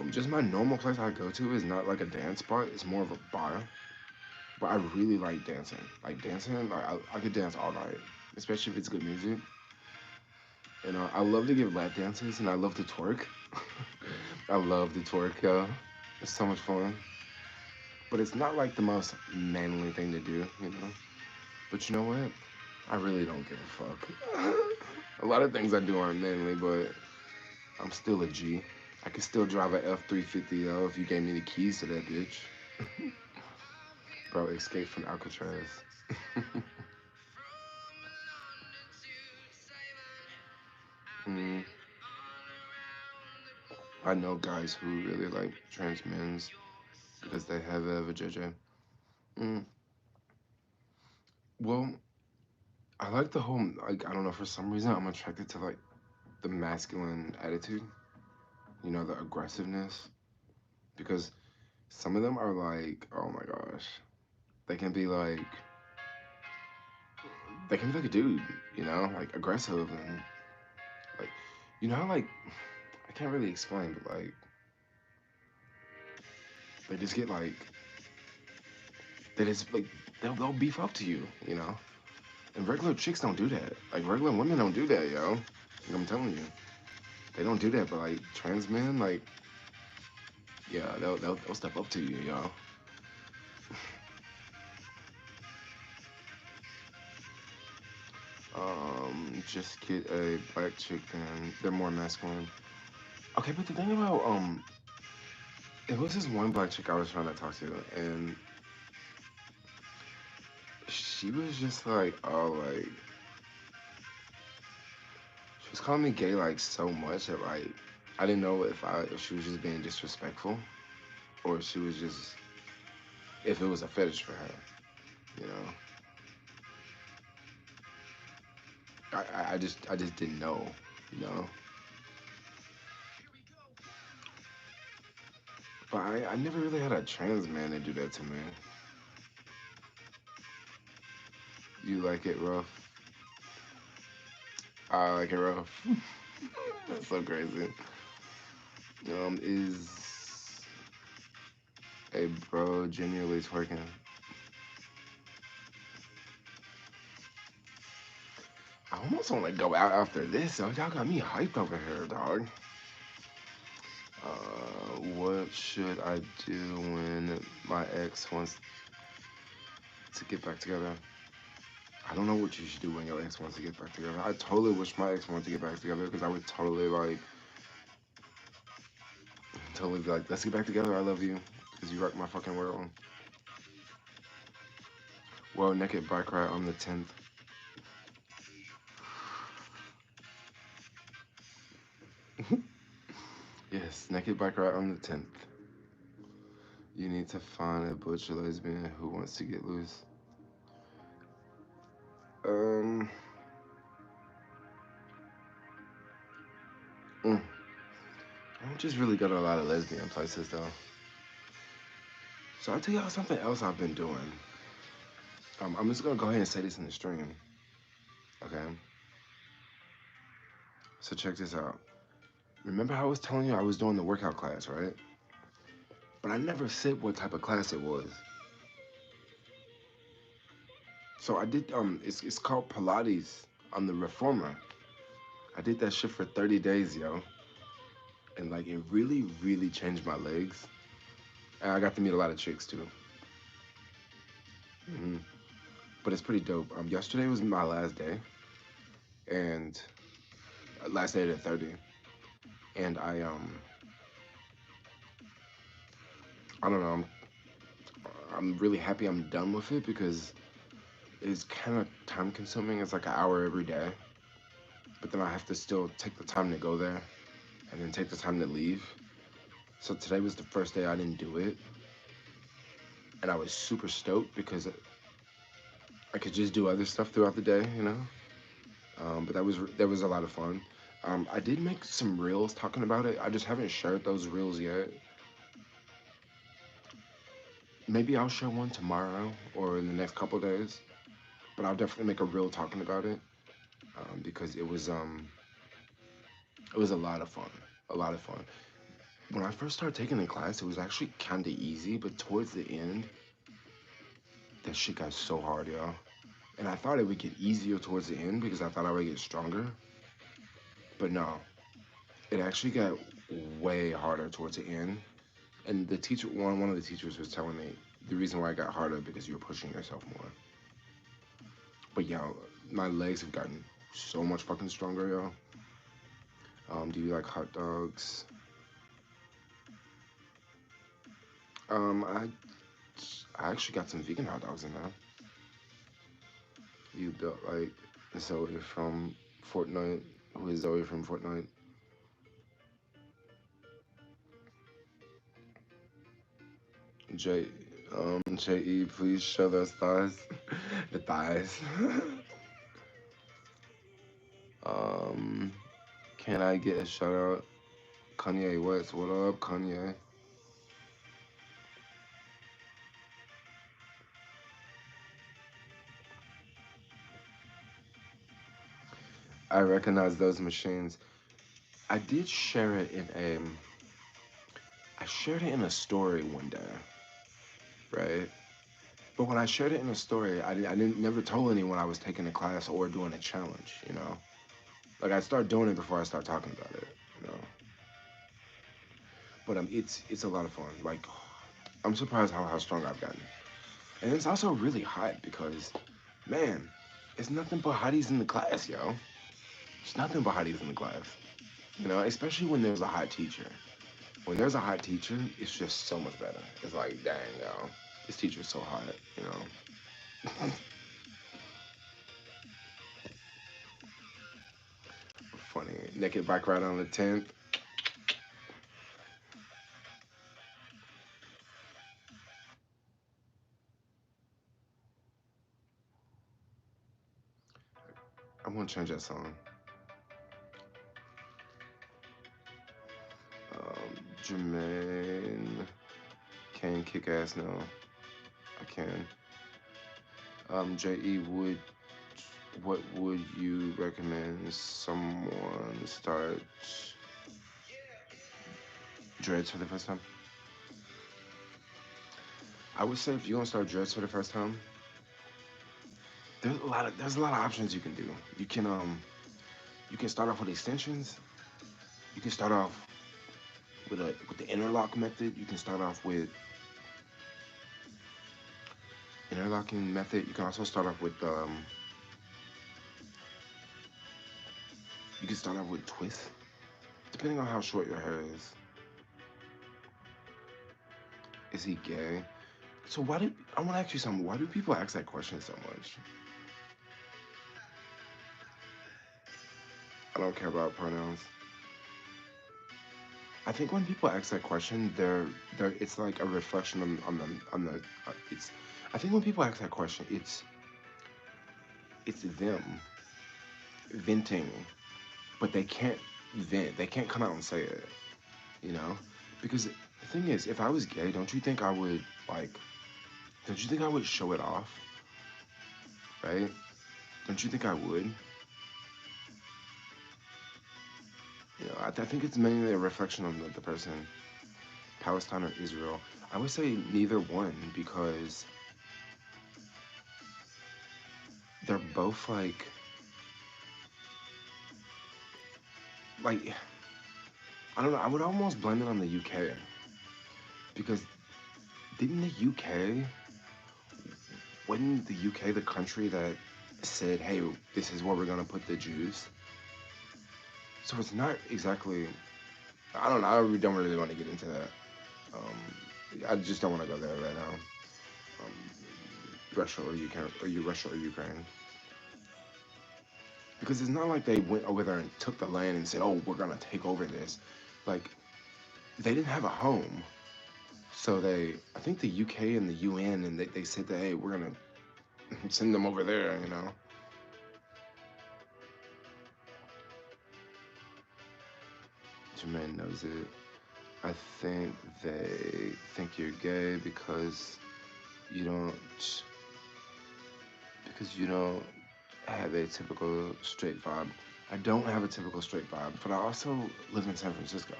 Just my normal place I go to is not like a dance spot. It's more of a bar. But I really like dancing. Like dancing, like I could dance all night, especially if it's good music. And I love to give lap dances, and I love to twerk. I love to twerk, yo. It's so much fun. But it's not like the most manly thing to do, you know. But you know what? I really don't give a fuck. A lot of things I do aren't manly, but I'm still a G. I could still drive a F-350 though if you gave me the keys to that bitch. Bro, escape from Alcatraz. mm, I know guys who really like trans men's because they have a vajayjay. Mm, well, I like the whole like I don't know for some reason I'm attracted to like the masculine attitude. You know the aggressiveness because some of them are like oh my gosh they can be like a dude, you know, like aggressive and like you know like I can't really explain, but like they just get like they just like they'll beef up to you, you know. And regular chicks don't do that. Like regular women don't do that, yo. Like, I'm telling you, they don't do that. But like trans men, like yeah, they'll step up to you, yo. Just get a black chick, then they're more masculine. Okay, but the thing about it was this one black chick I was trying to talk to, and she was just like, oh, like she was calling me gay like so much that like I didn't know if she was just being disrespectful or if she was just if it was a fetish for her, you know. I just didn't know, you know. But I never really had a trans man to do that to me. You like it rough? I like it rough. That's so crazy. Is a bro genuinely twerking? I almost want to go out after this. Yo. Y'all got me hyped over here, dog. What should I do when my ex wants to get back together? I don't know what you should do when your ex wants to get back together. I totally wish my ex wanted to get back together because I would totally like, totally be like, let's get back together. I love you because you rock my fucking world. Well, naked bike ride on the 10th. Yes, naked bike ride on the 10th. You need to find a butch lesbian who wants to get loose. Um, mm, I don't just really go to a lot of lesbian places though. So I'll tell y'all something else I've been doing. I'm just gonna go ahead and say this in the stream, okay? So check this out. Remember how I was telling you I was doing the workout class, right? But I never said what type of class it was. So I did it's called Pilates on the reformer. I did that shit for 30 days, yo. And like it really changed my legs. And I got to meet a lot of chicks too. hmm But it's pretty dope. Yesterday was my last day, and last day at 30, and I don't know. I'm really happy I'm done with it because it's kind of time consuming. It's like an hour every day, but then I have to still take the time to go there and then take the time to leave. So today was the first day I didn't do it, and I was super stoked because I could just do other stuff throughout the day, you know. But that was a lot of fun. I did make some reels talking about it. I just haven't shared those reels yet. Maybe I'll share one tomorrow or in the next couple days. But I'll definitely make a reel talking about it because it was a lot of fun. A lot of fun. When I first started taking the class, it was actually kind of easy, but towards the end, that shit got so hard, y'all. And I thought it would get easier towards the end because I thought I would get stronger. But no, it actually got way harder towards the end. And the teacher, one of the teachers was telling me the reason why it got harder because you were pushing yourself more. But yo, my legs have gotten so much fucking stronger, yo. Do you like hot dogs? Um, I I actually got some vegan hot dogs in there. You built like Zoe from Fortnite. Who is Zoe from Fortnite? J JE, please show those thighs. The thighs. um can I get a shout out? Kanye West, what up, Kanye? I recognize those machines. I did share it in a I shared it in a story one day, right? But when I shared it in a story, I didn't never told anyone I was taking a class or doing a challenge, you know? Like I start doing it before I start talking about it, you know? But it's a lot of fun. Like I'm surprised how strong I've gotten. And it's also really hot because, man, it's nothing but hotties in the class, yo. It's nothing but hotties in the class. You know, especially when there's a hot teacher. When there's a hot teacher, it's just so much better. It's like, dang, yo, this teacher's so hot, you know. Funny. Naked bike ride on the 10th. I'm gonna change that song. Jermaine can kick ass now. I can. JE would what would you recommend someone start dreads for the first time? I would say if you're gonna start dreads for the first time, there's a lot of options you can do. You can start off with extensions. You can start off with the interlock method. You can start off with interlocking method. You can also start off with you can start off with twist, depending on how short your hair is. Is he gay? So why do I want to ask you something? Why do people ask that question so much? I don't care about pronouns. I think when people ask that question, they're it's like a reflection on the it's. I think when people ask that question, it's them venting, but they can't vent. They can't come out and say it, you know? Because the thing is, if I was gay, don't you think I would like? Don't you think I would show it off? Right? Don't you think I would? You know, I think it's mainly a reflection on the person, Palestine or Israel. I would say neither one because they're both like I don't know. I would almost blame it on the UK because didn't the UK wasn't the UK the country that said, "Hey, this is where we're gonna put the Jews"? So it's not exactly. I don't know. I don't really want to get into that. I just don't want to go there right now. Russia or Ukraine. Because it's not like they went over there and took the land and said, "Oh, we're gonna take over this." Like they didn't have a home, so I think the UK and the UN, and they said that, "Hey, we're gonna send them over there," you know. Jermaine knows it. I think they think you're gay you don't because you don't have a typical straight vibe. I don't have a typical straight vibe, but I also live in San Francisco.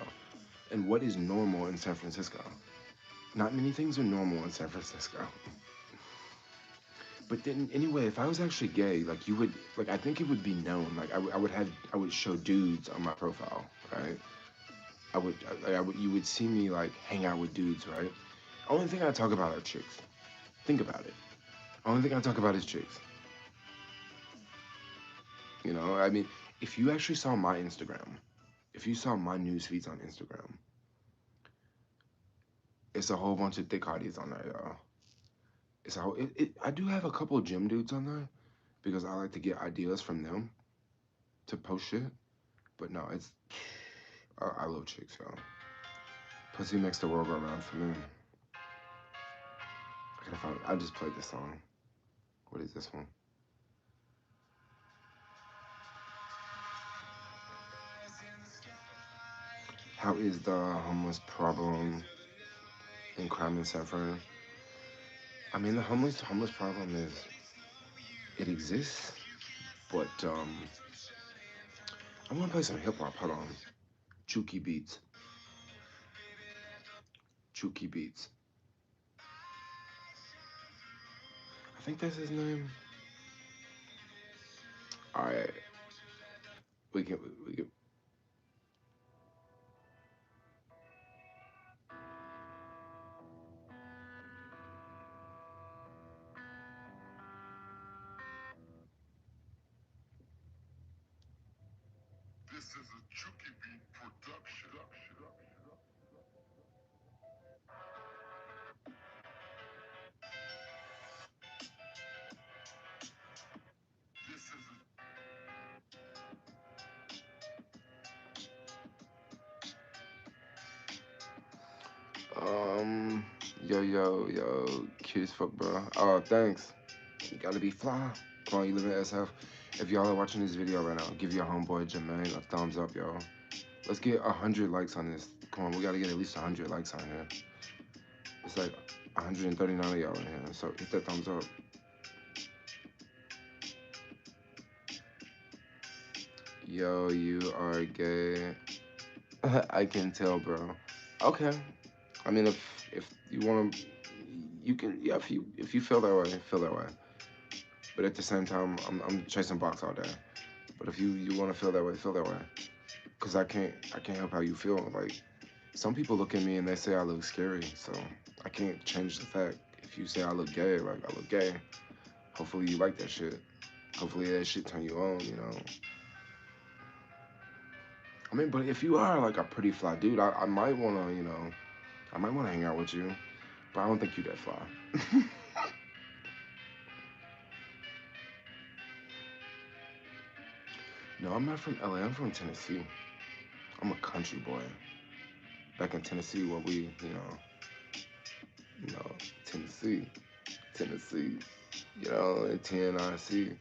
And what is normal in San Francisco? Not many things are normal in San Francisco. But then, anyway, if I was actually gay, like you would, like I think it would be known. Like I would show dudes on my profile, right? You would see me like hang out with dudes, right? Only thing I talk about are chicks. Think about it. Only thing I talk about is chicks. You know, I mean, if you actually saw my Instagram, if you saw my news feeds on Instagram, it's a whole bunch of thick hotties on there, y'all. I do have a couple of gym dudes on there because I like to get ideas from them to post shit. But no, I love chicks, y'all. Pussy makes the world go round for me. I just played this song. What is this one? How is the homeless problem and crime in San Fran? I mean, the homeless problem it exists, but I'm gonna play some hip hop. Hold on, Chuki Beats, Chuki Beats. I think that's his name. All right, we can. This is a Chuki Beat production. This is yo, cute as fuck, bro. Oh, thanks. You gotta be fly. Come on, you live in SF. If y'all are watching this video right now, give your homeboy Jermaine a thumbs up, y'all. Let's get 100 likes on this. Come on, we gotta get at least 100 likes on here. It's like 139 of y'all in here, so hit that thumbs up. Yo, you are gay. I can tell, bro. Okay. I mean, if you wanna, you can. Yeah, if you feel that way, feel that way. But at the same time, I'm chasing box all day. But if you wanna feel that way, feel that way. Cause I can't help how you feel. Like some people look at me and they say I look scary, so I can't change the fact. If you say I look gay, like I look gay. Hopefully you like that shit. Hopefully that shit turn you on, you know. I mean, but if you are like a pretty fly dude, I might wanna, you know, I might wanna hang out with you. But I don't think you that fly. No, I'm not from LA. I'm from Tennessee. I'm a country boy. Back in Tennessee, where you know, Tennessee, Tennessee, you know, in TNIC.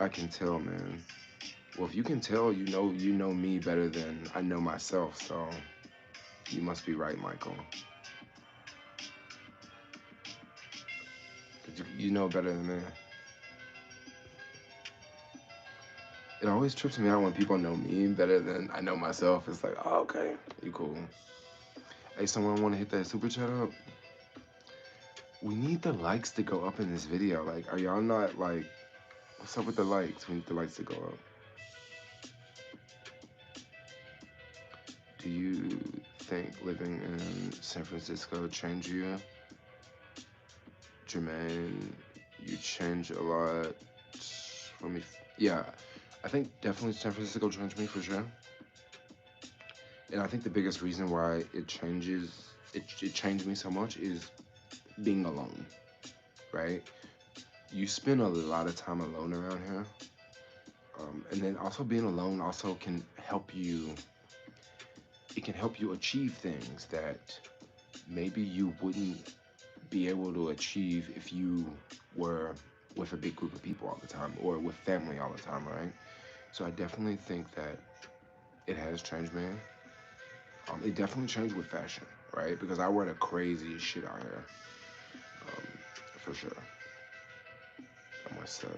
I can tell, man. Well, if you can tell, you know me better than I know myself. So you must be right, Michael. You know better than me. It always trips me out when people know me better than I know myself. It's like, oh, okay, you cool. Hey, someone want to hit that super chat up? We need the likes to go up in this video. Like, are y'all not like, what's up with the likes? We need the likes to go up. Do you think living in San Francisco changed you? Jermaine, you change a lot for me. Yeah, I think definitely San Francisco changed me for sure. And I think the biggest reason why it changed me so much is being alone, right? You spend a lot of time alone around here. And then also being alone also can help you, it can help you achieve things that maybe you wouldn't be able to achieve if you were with a big group of people all the time or with family all the time, right? So I definitely think that it has changed me. It definitely changed with fashion, right? Because I wear the craziest shit out here, um, for sure. I must say,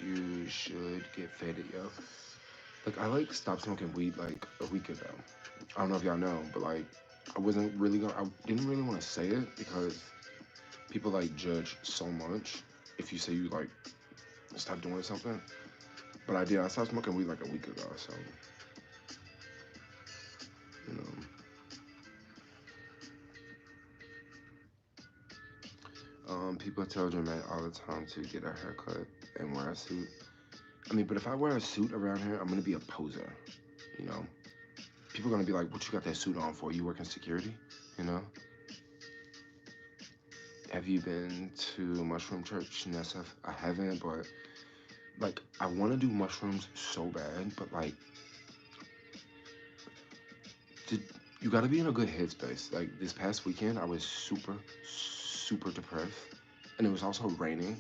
you should get faded, yo. Like I like stopped smoking weed like a week ago. I don't know if y'all know, but like I didn't really want to say it because people like judge so much if you say you like stop doing something. But I did. I stopped smoking weed like a week ago, so you know. People tell Jermaine all the time to get a haircut and wear a suit. I mean, but if I wear a suit around here, I'm gonna be a poser. You know, people are gonna be like, "What you got that suit on for? You working security?" You know. Have you been to Mushroom Church, Nessa? I haven't, but like I want to do mushrooms so bad, but like, did, you got to be in a good headspace. Like this past weekend, I was super depressed, and it was also raining.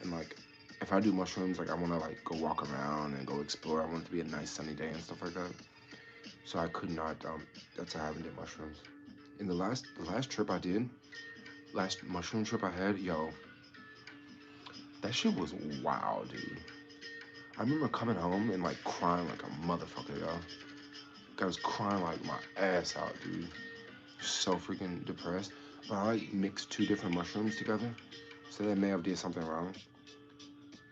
And like, if I do mushrooms, like I want to like go walk around and go explore. I want it to be a nice sunny day and stuff like that. So I could not. That's why I haven't did mushrooms. In the last trip I did, last mushroom trip I had, yo, that shit was wild, dude. I remember coming home and like crying like a motherfucker, yo. I was crying like my ass out, dude. So freaking depressed. But I like mixed two different mushrooms together, so they may have did something wrong.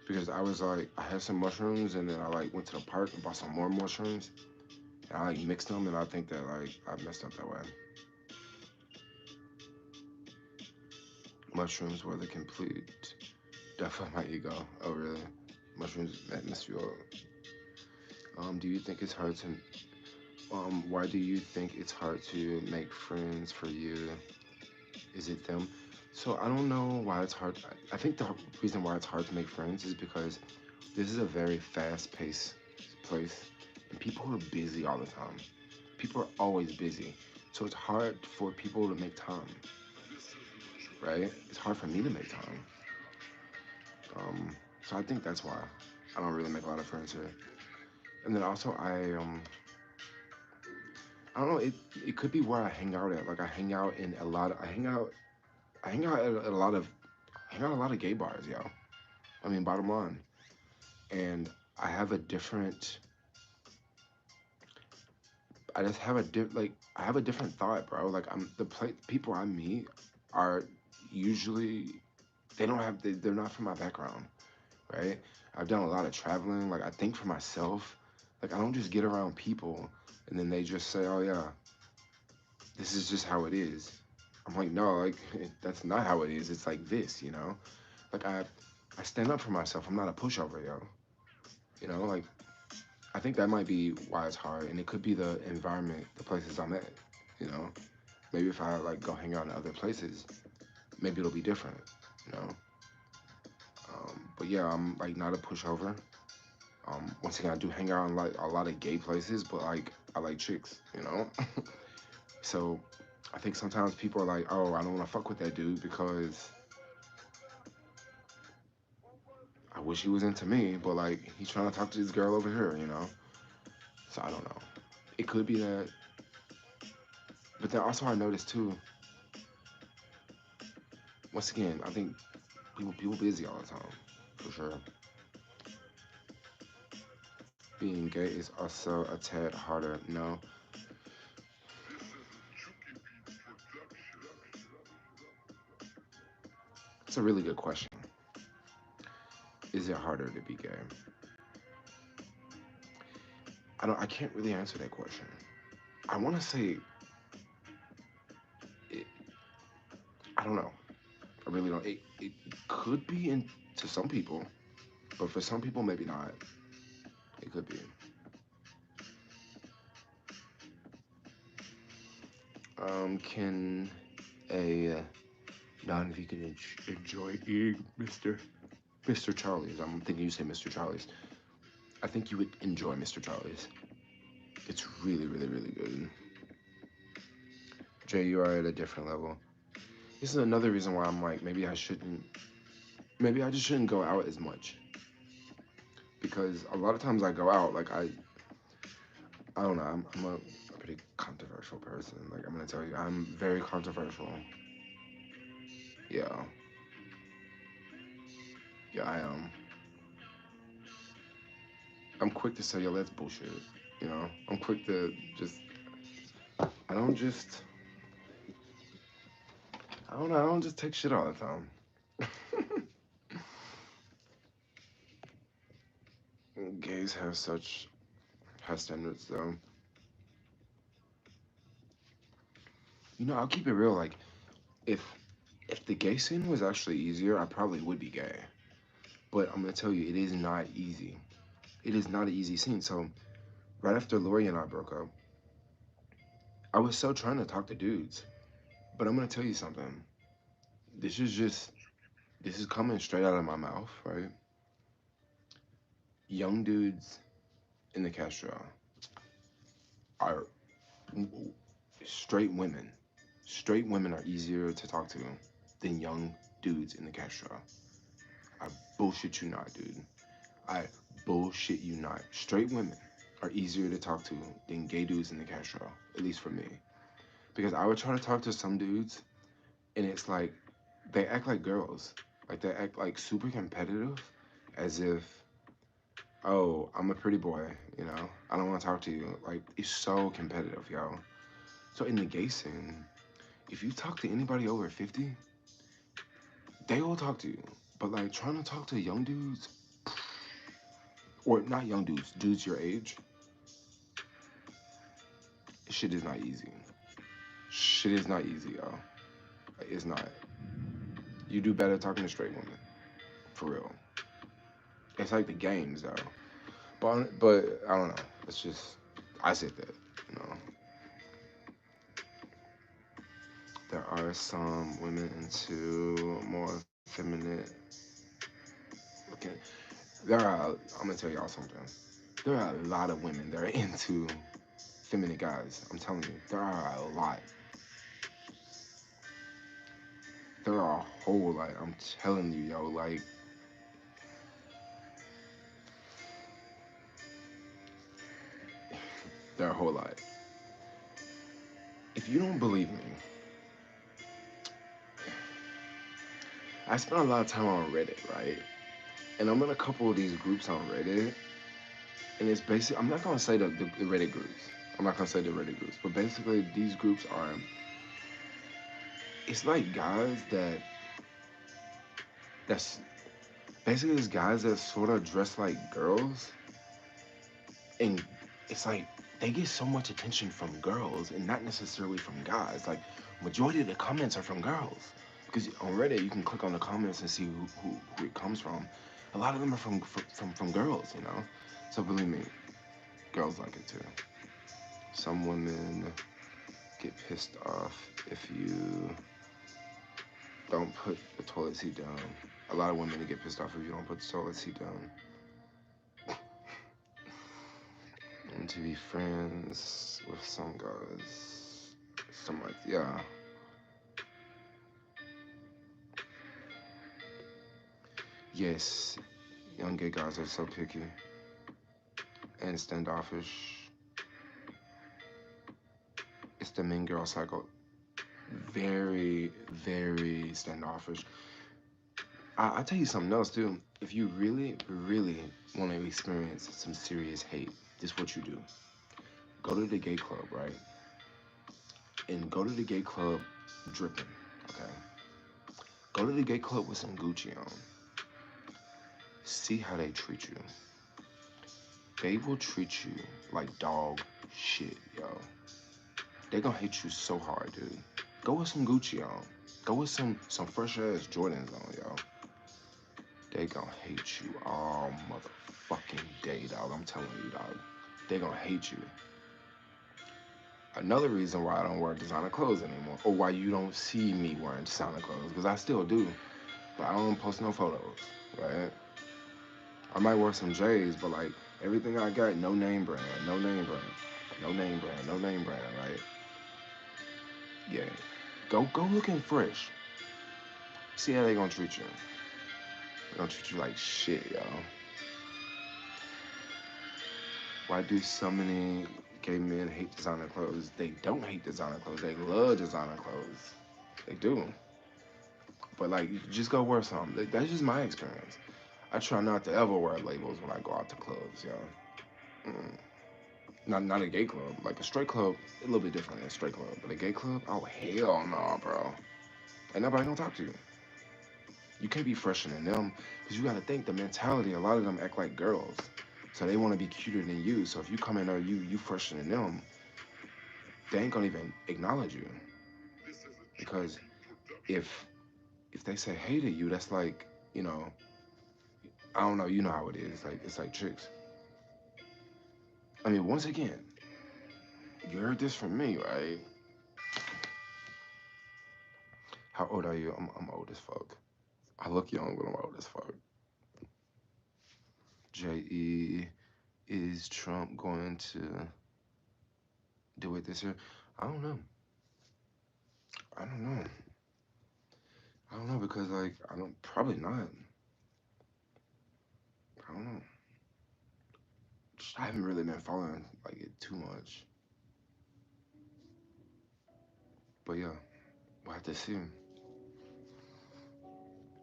Because I was like, I had some mushrooms and then I like went to the park and bought some more mushrooms. And I like mixed them and I think that like I messed up that way. Mushrooms were the complete death of my ego. Oh really? Mushrooms that mess you up. Do you think it's hard to why do you think it's hard to make friends for you? Is it them? So I don't know why it's hard. I think the reason why it's hard to make friends is because this is a very fast-paced place, and people are busy all the time. People are always busy, so it's hard for people to make time, right? It's hard for me to make time. So I think that's why I don't really make a lot of friends here. And then also I don't know. It could be where I hang out at. Like I hang out in a lot. I hang out at a lot of I hang out at a lot of gay bars, yo. I mean, bottom line. And I have a different. I just have a like I have a different thought, bro. Like I'm people I meet are usually they don't have they're not from my background, right? I've done a lot of traveling. Like I think for myself. Like I don't just get around people and then they just say, "Oh yeah, this is just how it is." I'm like, no, like that's not how it is. It's like this, you know. Like I stand up for myself. I'm not a pushover, yo. You know, like I think that might be why it's hard, and it could be the environment, the places I'm at. You know, maybe if I like go hang out in other places, maybe it'll be different. You know, but yeah, I'm like not a pushover. Once again, I do hang out in like a lot of gay places, but like I like chicks. You know, so I think sometimes people are like, oh, I don't want to fuck with that dude because I wish he was into me, but like he's trying to talk to this girl over here, you know. So I don't know. It could be that, but then also I noticed too. Once again, I think people busy all the time, for sure. Being gay is also a tad harder. No, it's a really good question. Is it harder to be gay? I don't. I can't really answer that question. I want to say, it, I don't know. I really don't. It could be in to some people, but for some people maybe not. It could be. Can a not if you can enjoy eating Mr. Charlie's. I'm thinking you say Mr. Charlie's. I think you would enjoy Mr. Charlie's. It's really, really, really good. Jay, you are at a different level. This is another reason why I'm like, maybe I just shouldn't go out as much. Because a lot of times I go out, like I don't know, I'm a pretty controversial person. Like I'm gonna tell you, I'm very controversial. Yeah, yeah, I am. I'm quick to say, yo, that's bullshit. You know, I'm quick to just, I don't just, I don't know, I don't just take shit all the time. Gays have such high standards, though. You know, I'll keep it real. Like, if if the gay scene was actually easier, I probably would be gay. But I'm gonna tell you, it is not easy. It is not an easy scene. So right after Lori and I broke up, I was still trying to talk to dudes. But I'm gonna tell you something. This is just this is coming straight out of my mouth, right? Young dudes in the Castro are straight women. Straight women are easier to talk to than young dudes in the Castro. I bullshit you not, dude. I bullshit you not. Straight women are easier to talk to than gay dudes in the Castro, at least for me. Because I would try to talk to some dudes, and it's like they act like girls. Like they act like super competitive, as if, oh, I'm a pretty boy, you know. I don't want to talk to you. Like it's so competitive, yo. So in the gay scene, if you talk to anybody over 50, they will talk to you. But like trying to talk to young dudes, or not young dudes, dudes your age, shit is not easy. Shit is not easy, yo. It's not. You do better talking to straight women, for real. It's like the games, though. But I don't know. It's just I said that, you know. There are some women into more feminine. Okay, there are. I'm gonna tell y'all something. There are a lot of women that are into feminine guys. I'm telling you, there are a lot. There are a whole lot. I'm telling you, yo. Like there are a whole lot. If you don't believe me, I spent a lot of time on Reddit, right? And I'm in a couple of these groups on Reddit, and it's basically I'm not gonna say the Reddit groups. I'm not gonna say the Reddit groups, but basically these groups are. It's like guys that's basically these guys that sort of dress like girls, and it's like they get so much attention from girls and not necessarily from guys. Like majority of the comments are from girls because on Reddit you can click on the comments and see who it comes from. A lot of them are from girls, you know. So believe me, girls like it too. Some women get pissed off if you don't put the toilet seat down. A lot of women get pissed off if you don't put the toilet seat down. And to be friends with some guys. Something like, yeah. Yes, young gay guys are so picky and standoffish. It's the mean girl cycle. Very, very standoffish. I'll tell you something else too. If you really, really want to experience some serious hate, this is what you do. Go to the gay club, right? And go to the gay club dripping, okay? Go to the gay club with some Gucci on. See how they treat you. They will treat you like dog shit, yo. They gonna hate you so hard, dude. Go with some Gucci on. Go with some fresh ass Jordans on, yo. They gonna hate you all motherfucking day, dog. I'm telling you, dog. They gonna hate you. Another reason why I don't wear designer clothes anymore, or why you don't see me wearing designer clothes, because I still do, but I don't post no photos, right? I might wear some J's, but like everything I got, no name brand, no name brand, no name brand, no name brand, right? Yeah. Go looking fresh. See how they gonna treat you. They gonna treat you like shit, y'all. Why do so many gay men hate designer clothes? They don't hate designer clothes. They love designer clothes. They do. But like, just go wear some. That's just my experience. I try not to ever wear labels when I go out to clubs, y'all. Mm. Not a gay club. Like a straight club, a little bit different than a straight club. But a gay club, oh hell no, bro. Ain't nobody gonna talk to you. You can't be fresher than them because you gotta think the mentality. A lot of them act like girls, so they want to be cuter than you. So if you come in there, you fresher than them, they ain't gonna even acknowledge you because if if they say hey to you, that's like I don't know. You know how it is. Like it's like tricks. I mean, once again, you heard this from me, right? How old are you? I'm old as fuck. I look young, but I'm old as fuck. JE, is Trump going to do it this year? I don't know. I don't know. I don't know because like I don't probably not. I don't know. I haven't really been following like it too much. But yeah, we'll have to see.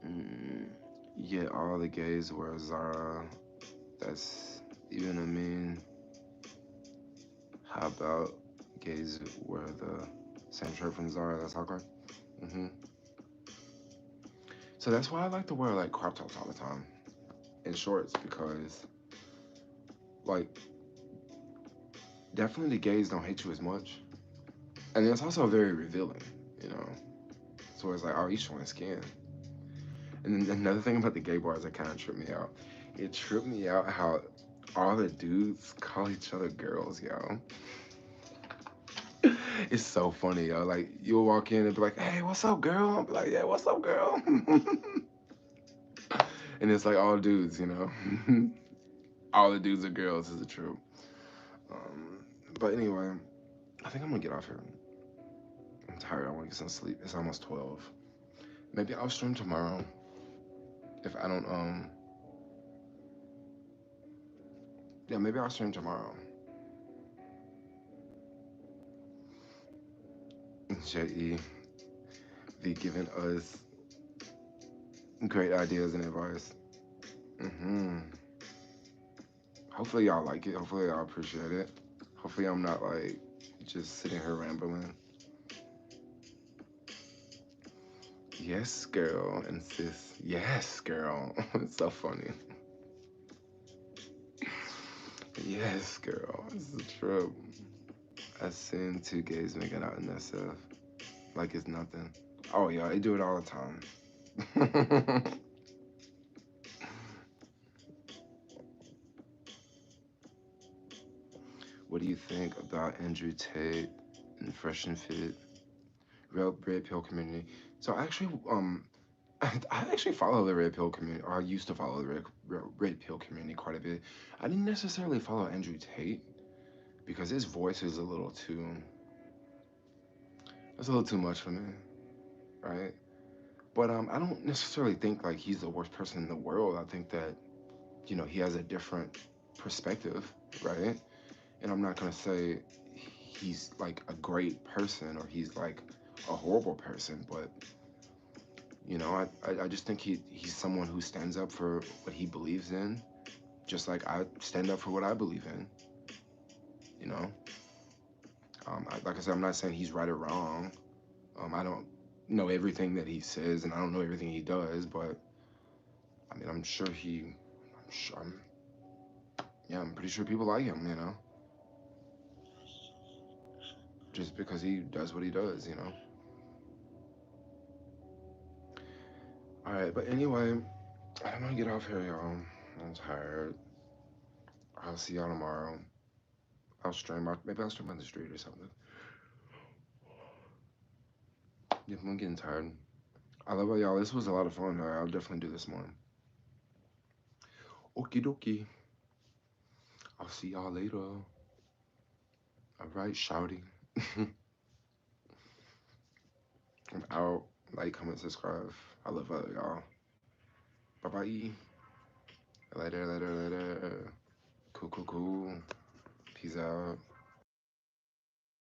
Mm, yeah, all the gays wear Zara. That's even a mean. How about gays wear the same shirt from Zara? That's awkward. Hmm. So that's why I like to wear like crop tops all the time and shorts because like definitely the gays don't hate you as much, and it's also very revealing, you know. So it's like, oh, he's showing skin. And then another thing about the gay bars that kind of tripped me out, it tripped me out how all the dudes call each other girls, yo. It's so funny, yo. Like you'll walk in and be like, "Hey, what's up, girl?" I'll be like, "Yeah, what's up, girl?" And it's like all dudes, you know. All the dudes are girls is the truth. Um, but anyway, I think I'm gonna get off here. I'm tired. I want to get some sleep. It's almost 12. Maybe I'll stream tomorrow if I don't. Yeah, maybe I'll stream tomorrow. Je be giving us great ideas and advice. Hmm. Hopefully y'all like it. Hopefully y'all appreciate it. Hopefully I'm not like just sitting here rambling. Yes, girl, and sis. Yes, girl. It's so funny. Yes, girl. This is true. I seen two gays making out in SF like it's nothing. Oh yeah, they do it all the time. What do you think about Andrew Tate and Fresh and Fit? Red pill community. So I actually follow the red pill community, or I used to follow the red pill community quite a bit. I didn't necessarily follow Andrew Tate because his voice is a little too, that's a little too much for me, right? But I don't necessarily think like he's the worst person in the world. I think that he has a different perspective, right? And I'm not gonna say he's like a great person or he's like a horrible person, but I just think he's someone who stands up for what he believes in, just like I stand up for what I believe in. You know, like I said, I'm not saying he's right or wrong. I don't know everything that he says, and I don't know everything he does, but I mean, I'm sure, yeah, I'm pretty sure people like him. Just because he does what he does. All right, but anyway, I'm gonna get off here, y'all. I'm tired. I'll see y'all tomorrow. Maybe I'll stream on the street or something. Yep, I'm getting tired. I love it, y'all. This was a lot of fun. I'll definitely do this more. Okie dokie. I'll see y'all later. All right, shouty. I'm out. Like, comment, subscribe. I love y'all. Bye bye. Later, later, later. Cool, cool, cool. Peace out.